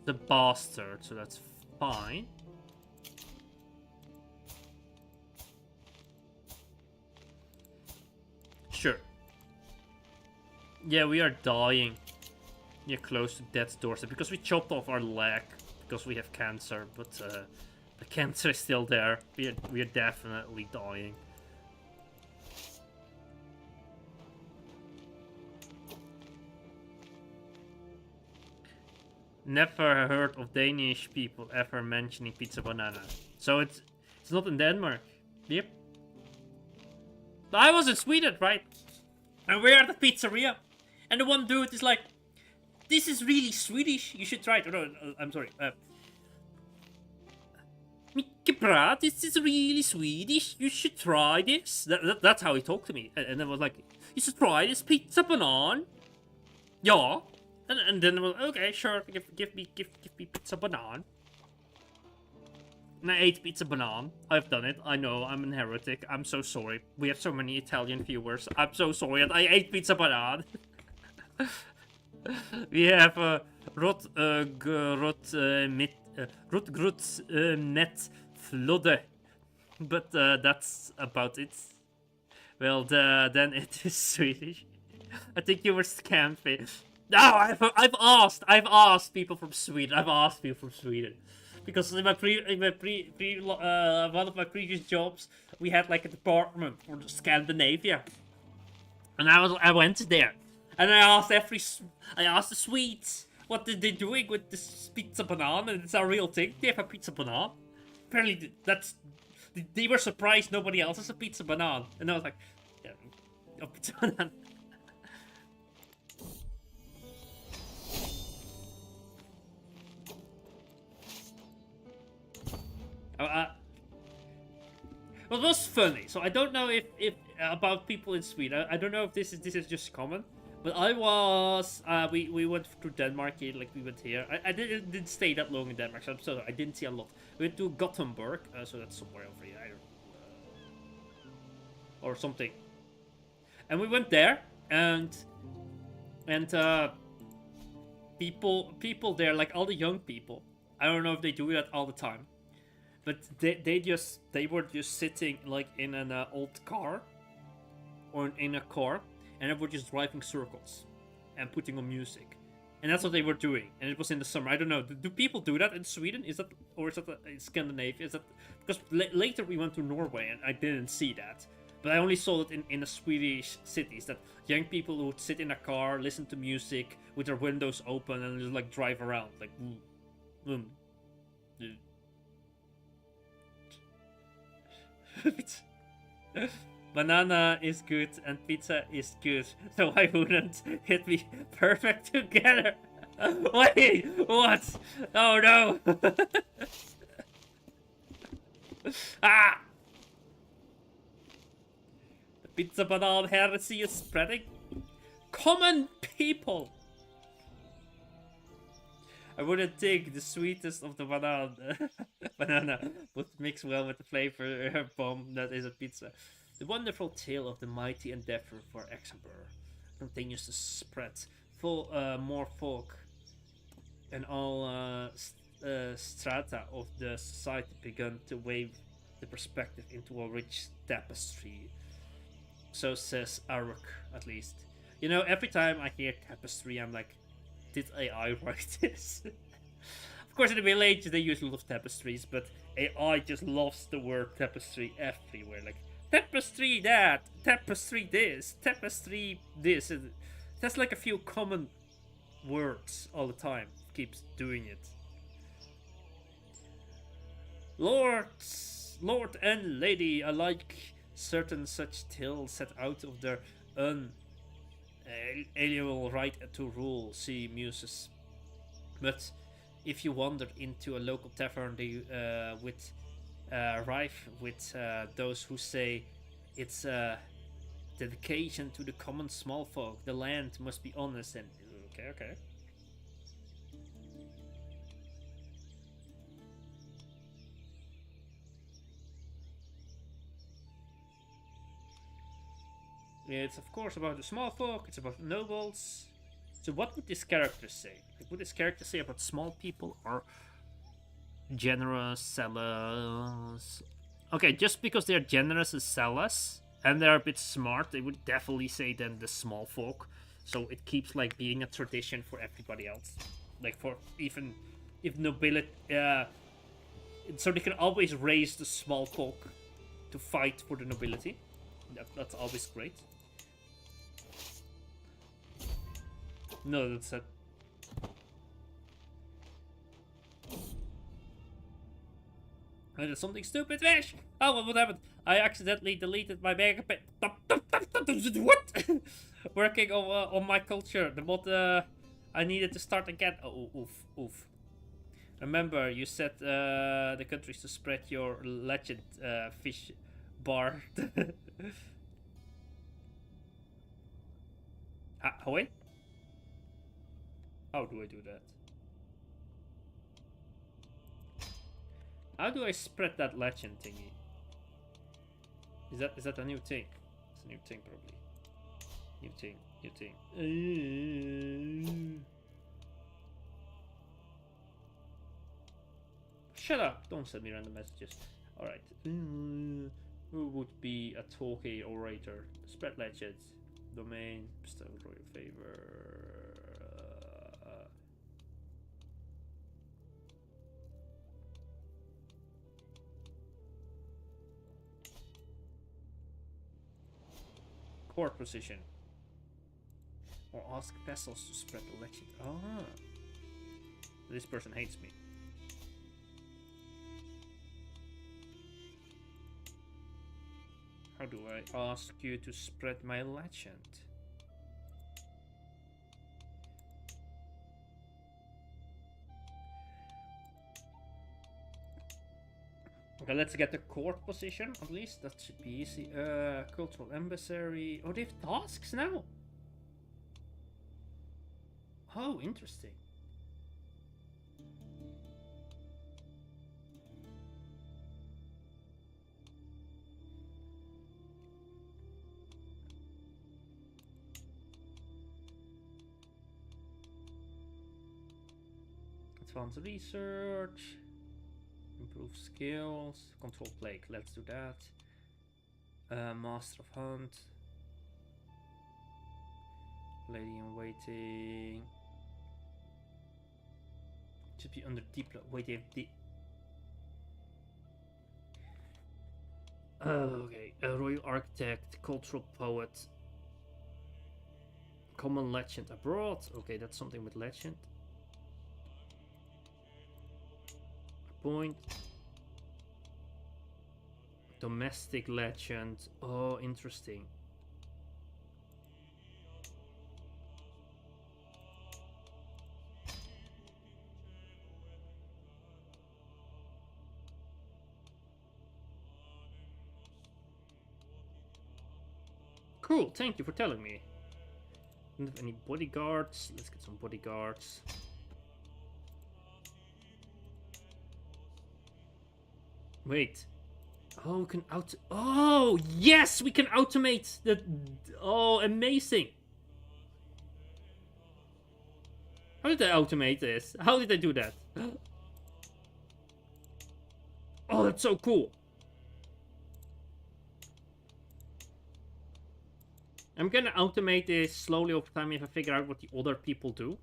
The bastard, so that's fine. Sure. Yeah, we are dying. Yeah, close to death's doorstep because we chopped off our leg because we have cancer, but the cancer is still there. We are definitely dying. Never heard of Danish people ever mentioning pizza banana. So it's not in Denmark. Yep. I was in Sweden, right? And we're at the pizzeria. And the one dude is like, this is really Swedish. You should try it. No, I'm sorry. Mycket bra. This is really Swedish. You should try this. That's how he talked to me. And I was like, you should try this pizza banana. Ja. And then, well, okay, sure, give me pizza banana. And I ate pizza banana. I've done it. I know, I'm an heretic. I'm so sorry. We have so many Italian viewers. I'm so sorry that I ate pizza banana. We have net flodde. But that's about it. Well, then it is Swedish. I think you were scammed. No, I've asked people from Sweden. Because in my one of my previous jobs, we had like a department for Scandinavia, and I went there, and I asked the Swedes what they doing with this pizza banana. And it's a real thing. They have a pizza banana. Apparently, they were surprised nobody else has a pizza banana, and I was like, yeah, a pizza banana. Well, it was funny. So I don't know if about people in Sweden. I don't know if this is just common, But I was we went to Denmark here, like we went here. I didn't stay that long in Denmark, so I'm sorry, I didn't see a lot. We went to Gothenburg, so that's somewhere over here, I don't, or something. And we went there, and people there, like all the young people. I don't know if they do that all the time, but they were just sitting like in an old car, or in a car, and they were just driving circles and putting on music, and that's what they were doing. And it was in the summer. I don't know. Do people do that in Sweden? Is that, or is that in Scandinavia? Is that because later we went to Norway and I didn't see that, but I only saw it in the Swedish cities, that young people would sit in a car, listen to music with their windows open, and just like drive around like. Boom. Banana is good and pizza is good, so why wouldn't it be perfect together? Wait, what? Oh no! Ah! The pizza banana heresy is spreading. Common people! I wouldn't take the sweetest of the banana would mix well with the flavor bomb that is a pizza. The wonderful tale of the mighty endeavor for Exeter continues to spread. More folk and all strata of the society begun to weave the perspective into a rich tapestry. So says Aruk, at least. You know, every time I hear tapestry, I'm like, did AI write this? Of course, in the village, they use a lot of tapestries, but AI just loves the word tapestry everywhere. Like, tapestry that, tapestry this, tapestry this. That's like a few common words all the time. Keeps doing it. Lord and lady alike, certain such tales set out of their unalienable right to rule, see muses. But if you wander into a local tavern, with rife with those who say it's a dedication to the common small folk. The land must be honest and okay. It's of course about the small folk. It's about nobles. So what would this character say? Like, would this character say about small people or generous, zealous? Okay, just because they're generous and zealous and they're a bit smart, they would definitely say then the small folk. So it keeps like being a tradition for everybody else, like for even if nobility. So they can always raise the small folk to fight for the nobility. That's always great. No, that's a. I did something stupid, fish! Oh, what happened? I accidentally deleted my mega pit. What? Working on my culture. The mod, I needed to start again. Oh, oof. Remember, you set the countries to spread your legend fish bar. Wait. How do I do that? How do I spread that legend thingy? Is that a new thing? It's a new thing probably. New thing. Shut up! Don't send me random messages. Alright. Who would be a talky orator? Spread legends. Domain. Bestow royal favor. Court position. Or ask vessels to spread the legend. Ah. This person hates me. How do I ask you to spread my legend? Okay, let's get the court position at least. That should be easy. Cultural embassy. Oh, they have tasks now. Oh, interesting. Advanced research, improve skills, control plague. Let's do that. Master of Hunt, Lady in Waiting. Should be under deep. Wait, they have deep. Okay, a royal architect, cultural poet, common legend abroad. Okay, that's something with legend. Point. Domestic legend. Oh, interesting. Cool, thank you for telling me. Don't have any bodyguards. Let's get some bodyguards. Wait. Oh, we can Oh, yes! We can automate the... Oh, amazing! How did I automate this? How did I do that? Oh, that's so cool! I'm gonna automate this slowly over time if I figure out what the other people do.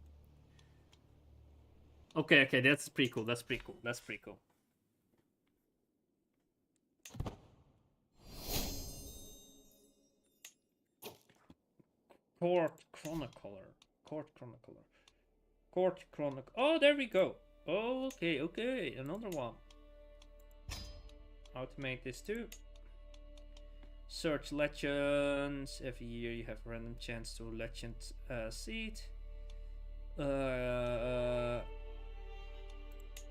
Okay, okay, that's pretty cool. That's pretty cool. That's pretty cool. Court Chronicler. Court Chronicler. Court Chronicle. Oh, there we go. Oh, okay, okay. Another one. Automate this too. Search legends. Every year you have a random chance to legend seed.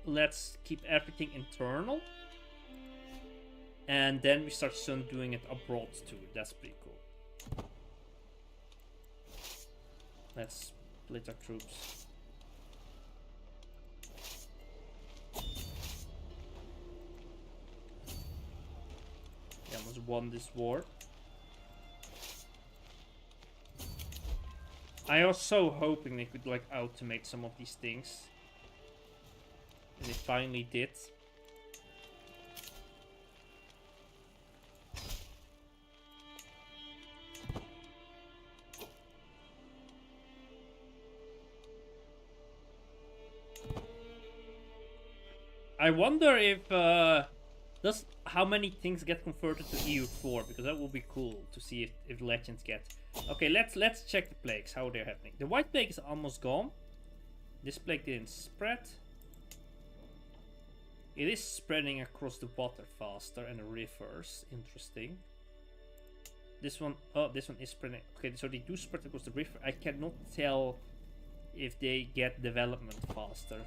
Let's keep everything internal. And then we start soon doing it abroad too. That's pretty cool. Let's split our troops. We almost won this war. I was so hoping they could like automate some of these things. And they finally did. I wonder if does how many things get converted to EU4, because that would be cool to see if legends get. Okay, let's check the plagues, how they're happening. The white plague is almost gone. This plague didn't spread. It is spreading across the water faster and the rivers. Interesting. This one, oh, this one is spreading. Okay, so they do spread across the river. I cannot tell if they get development faster.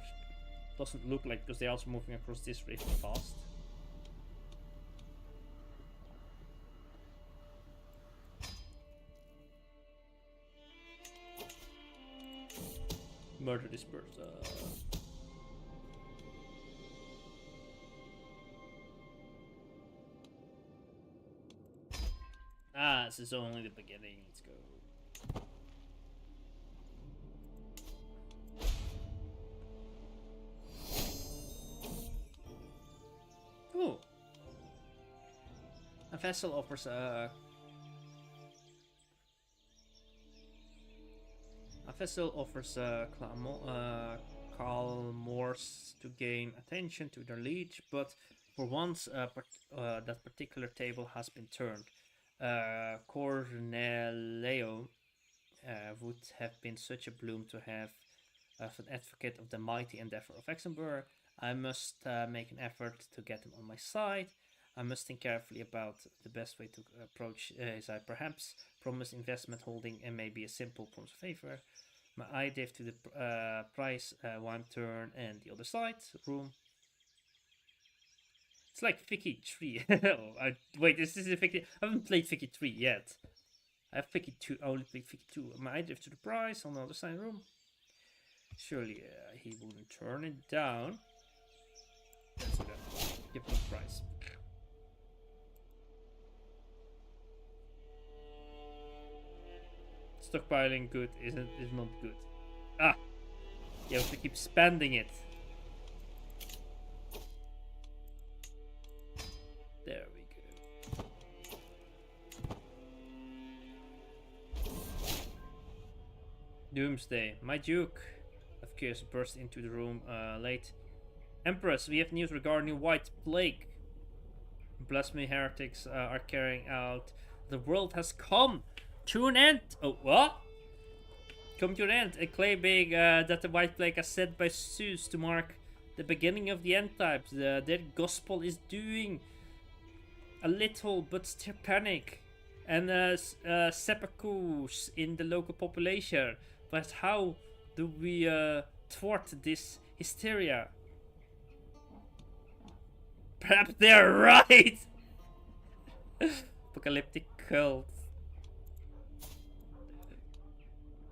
Doesn't look like, because they're also moving across this river fast. Murder this person. Ah, this is only the beginning. Let's go. Ooh. A vessel offers a vessel offers Calmors to gain attention to their liege, but for once that particular table has been turned. Cornelio would have been such a bloom to have an advocate of the mighty endeavor of Luxembourg. I must make an effort to get him on my side. I must think carefully about the best way to approach his I perhaps promise investment holding and maybe a simple promise of favor. My eye div to the price, one turn and the other side room. It's like Vicky 3. Oh, wait, this is a Vicky. I haven't played Vicky 3 yet. I have Vicky 2. I only played Vicky 2. My eye div to the price on the other side room. Surely he wouldn't turn it down. Let's do that. Give him a price. Stockpiling good is not good. Ah! You have to keep spending it. There we go. Doomsday. My Duke, of course, burst into the room late. Empress, we have news regarding White Plague. Blasphemy heretics are carrying out. The world has come to an end. Oh, what? Come to an end. A claiming that the White Plague is sent by Zeus to mark the beginning of the end times. Their gospel is doing a little, but still panic and seppukus in the local population. But how do we thwart this hysteria? Perhaps they're right. Apocalyptic cult.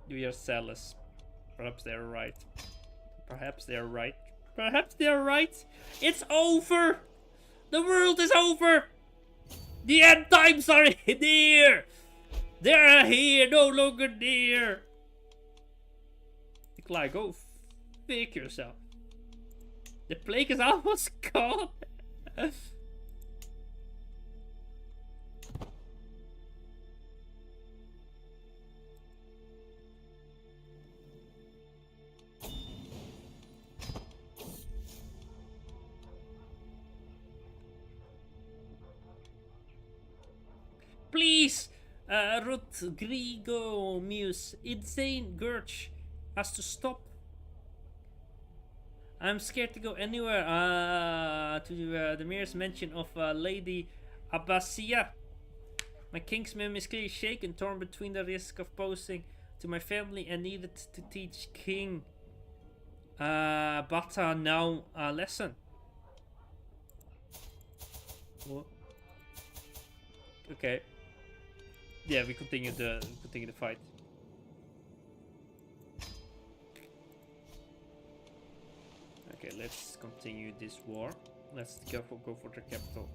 We are zealous. Perhaps they're right. Perhaps they're right. Perhaps they're right. It's over. The world is over. The end times are near. They're here, no longer near. Nikolai, go fake yourself. The plague is almost gone. Please, Rodrigo Muse, insane Gurch has to stop. I'm scared to go anywhere to the merest mention of Lady Abbasia. My kingsman is clearly shaken, torn between the risk of posing to my family and needed to teach King Bata now a lesson. What? Okay. Yeah, we continue the fight. Okay, let's continue this war. Let's go for the capital.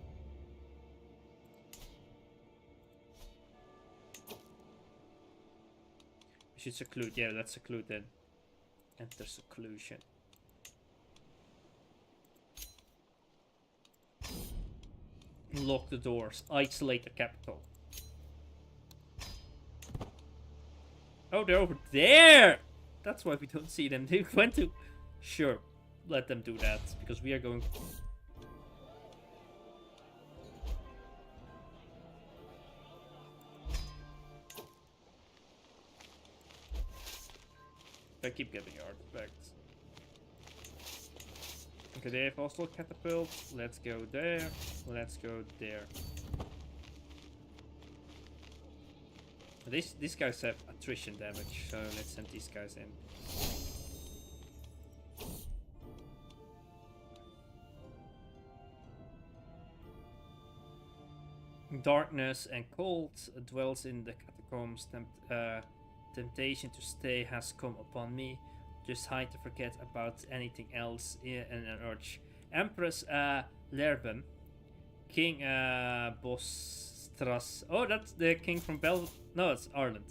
We should seclude. Yeah, let's seclude then. Enter seclusion. Lock the doors. Isolate the capital. Oh, they're over there! That's why we don't see them. They went to... Sure, let them do that, because we are going... I keep getting artifacts. Okay, they have also catapults. Let's go there. Let's go there. These guys have attrition damage, so let's send these guys in. Darkness and cold dwells in the catacombs. Temptation to stay has come upon me. Just hide to forget about anything else in an urge. Empress Lerben, King Bostras. Oh, that's the king from No, it's Ireland.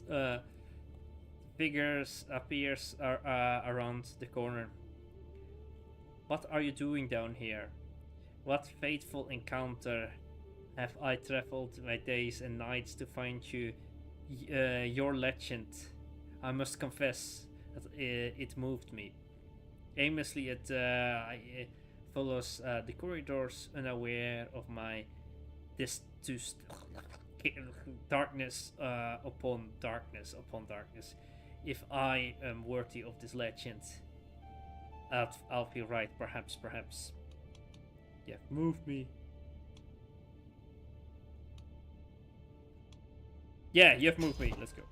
Figures appears around the corner. What are you doing down here? What fateful encounter have I traveled my days and nights to find you? Your legend, I must confess that it moved me. Aimlessly, it follows the corridors, unaware of my darkness upon darkness upon darkness. If I am worthy of this legend, I'll be right. Perhaps. Yeah, move me. Yeah, you've moved me. Let's go.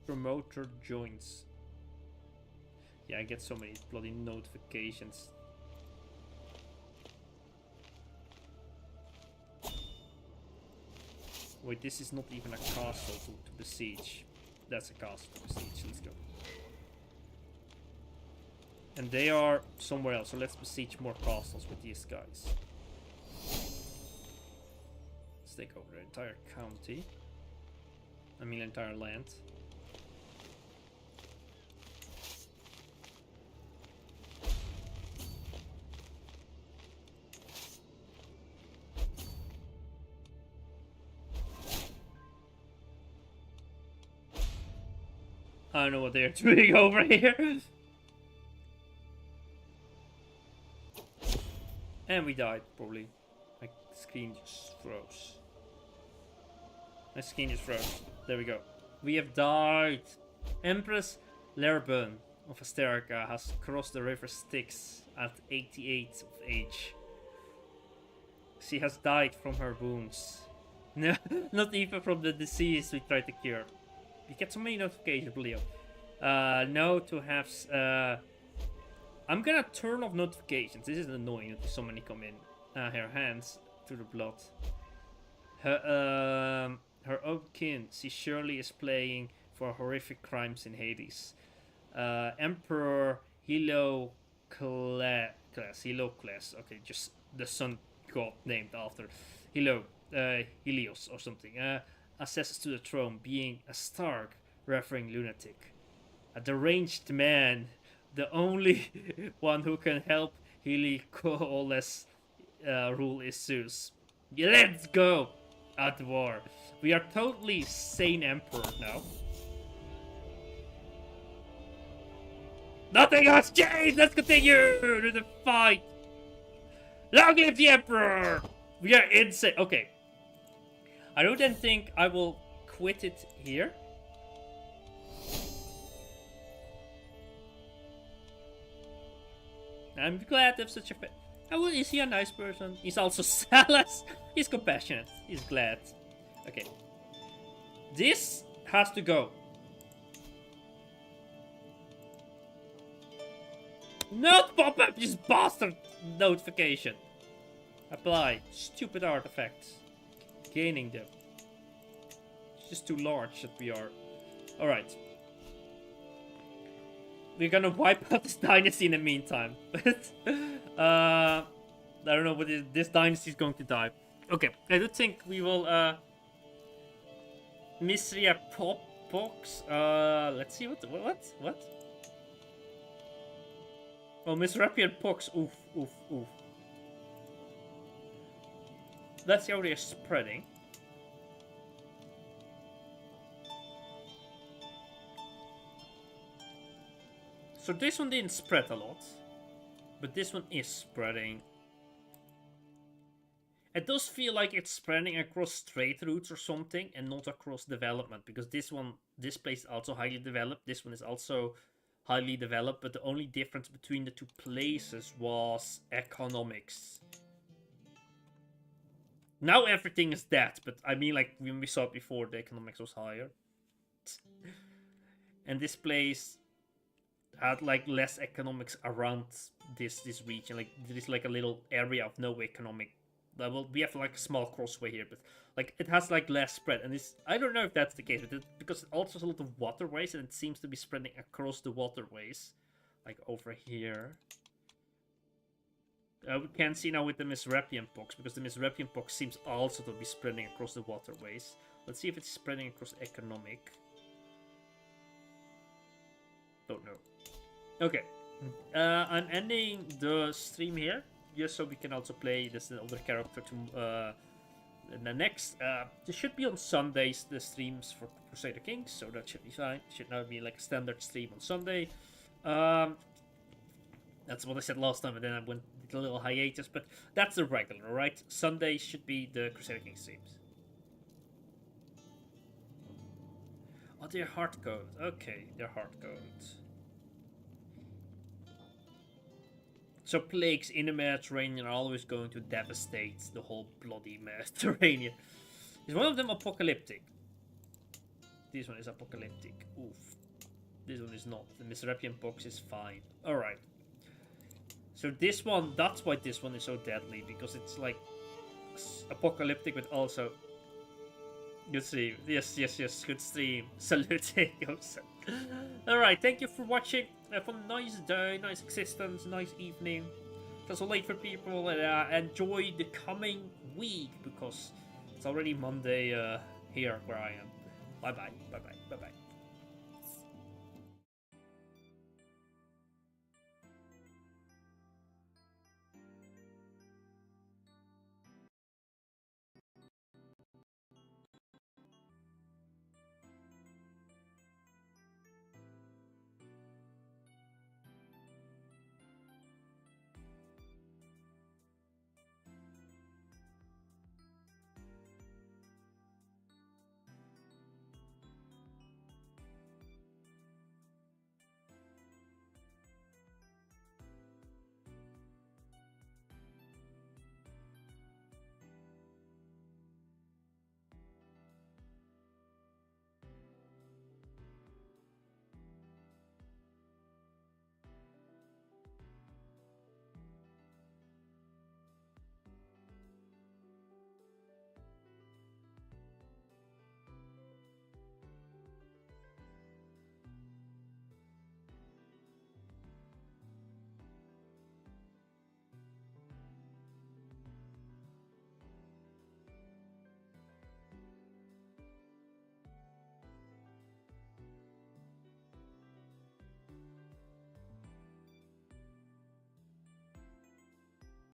Promoter joins. Yeah, I get so many bloody notifications. Wait, this is not even a castle to besiege. That's a castle to besiege. Let's go. And they are somewhere else, so let's besiege more castles with these guys. Let's take over the entire county. I mean, entire land. I don't know what they're doing over here. And we died, probably. My screen just froze. My screen just froze. There we go. We have died. Empress Lerben of Asterica has crossed the river Styx at 88 of age. She has died from her wounds. No, not even from the disease we tried to cure. You get so many notifications, Leo. No to have... I'm gonna turn off notifications. This is annoying that so many come in. Her hands to the blood. Her own kin. She surely is playing for horrific crimes in Hades. Emperor Helocles. Okay, just the sun god named after Helios or something. Accesses to the throne, being a stark, raving lunatic. A deranged man. The only one who can help Heliocles rule is Zeus. Let's go! At war. We are totally sane emperor now. Nothing has changed! Let's continue to the fight! Long live the emperor! We are insane. Okay. I don't then think I will quit it here. I'm glad to have such a... Oh, is he a nice person? He's also zealous. He's compassionate. He's glad. Okay. This has to go. Not pop up this bastard notification. Apply. Stupid artifacts. Gaining them. It's just too large that we are. Alright. We're gonna wipe out this dynasty in the meantime. I don't know what this dynasty is going to die. Okay, I do think we will Misria Pox. Let's see what? Oh, Misrapian Pox. Oof. Let's see how they're spreading. So this one didn't spread a lot, but this one is spreading. It does feel like it's spreading across trade routes or something, and not across development, because this place is also highly developed. This one is also highly developed, but the only difference between the two places was economics. Now everything is that, but I mean, like when we saw it before, the economics was higher. And this place had like less economics around this region. Like there is like a little area of no economic level. We have like a small crossway here, but like it has like less spread. And this, I don't know if that's the case, but because it also has a lot of waterways, and it seems to be spreading across the waterways, like over here. We can see now with the Misrapian Pox, because the Misrapian Pox seems also to be spreading across the waterways. Let's see if it's spreading across economic. Don't know. Okay. I'm ending the stream here, just so we can also play this other character to the next. This should be on Sundays, the streams for Crusader Kings, so that should be fine. It should now be like a standard stream on Sunday. That's what I said last time, and then I went with a little hiatus, but that's the regular, right? Sunday should be the Crusader King streams. Oh, they're hard-coded. Okay, they're hard-coded. So plagues in the Mediterranean are always going to devastate the whole bloody Mediterranean. Is one of them apocalyptic? This one is apocalyptic. Oof. This one is not. The Misrapian Pox is fine. Alright. So this one, that's why this one is so deadly, because it's like apocalyptic, but also good stream. Yes, good stream. Salute. Alright, thank you for watching. Have a nice day, nice existence, nice evening. Just so late for people, and enjoy the coming week because it's already Monday here where I am. Bye bye, bye bye, bye bye.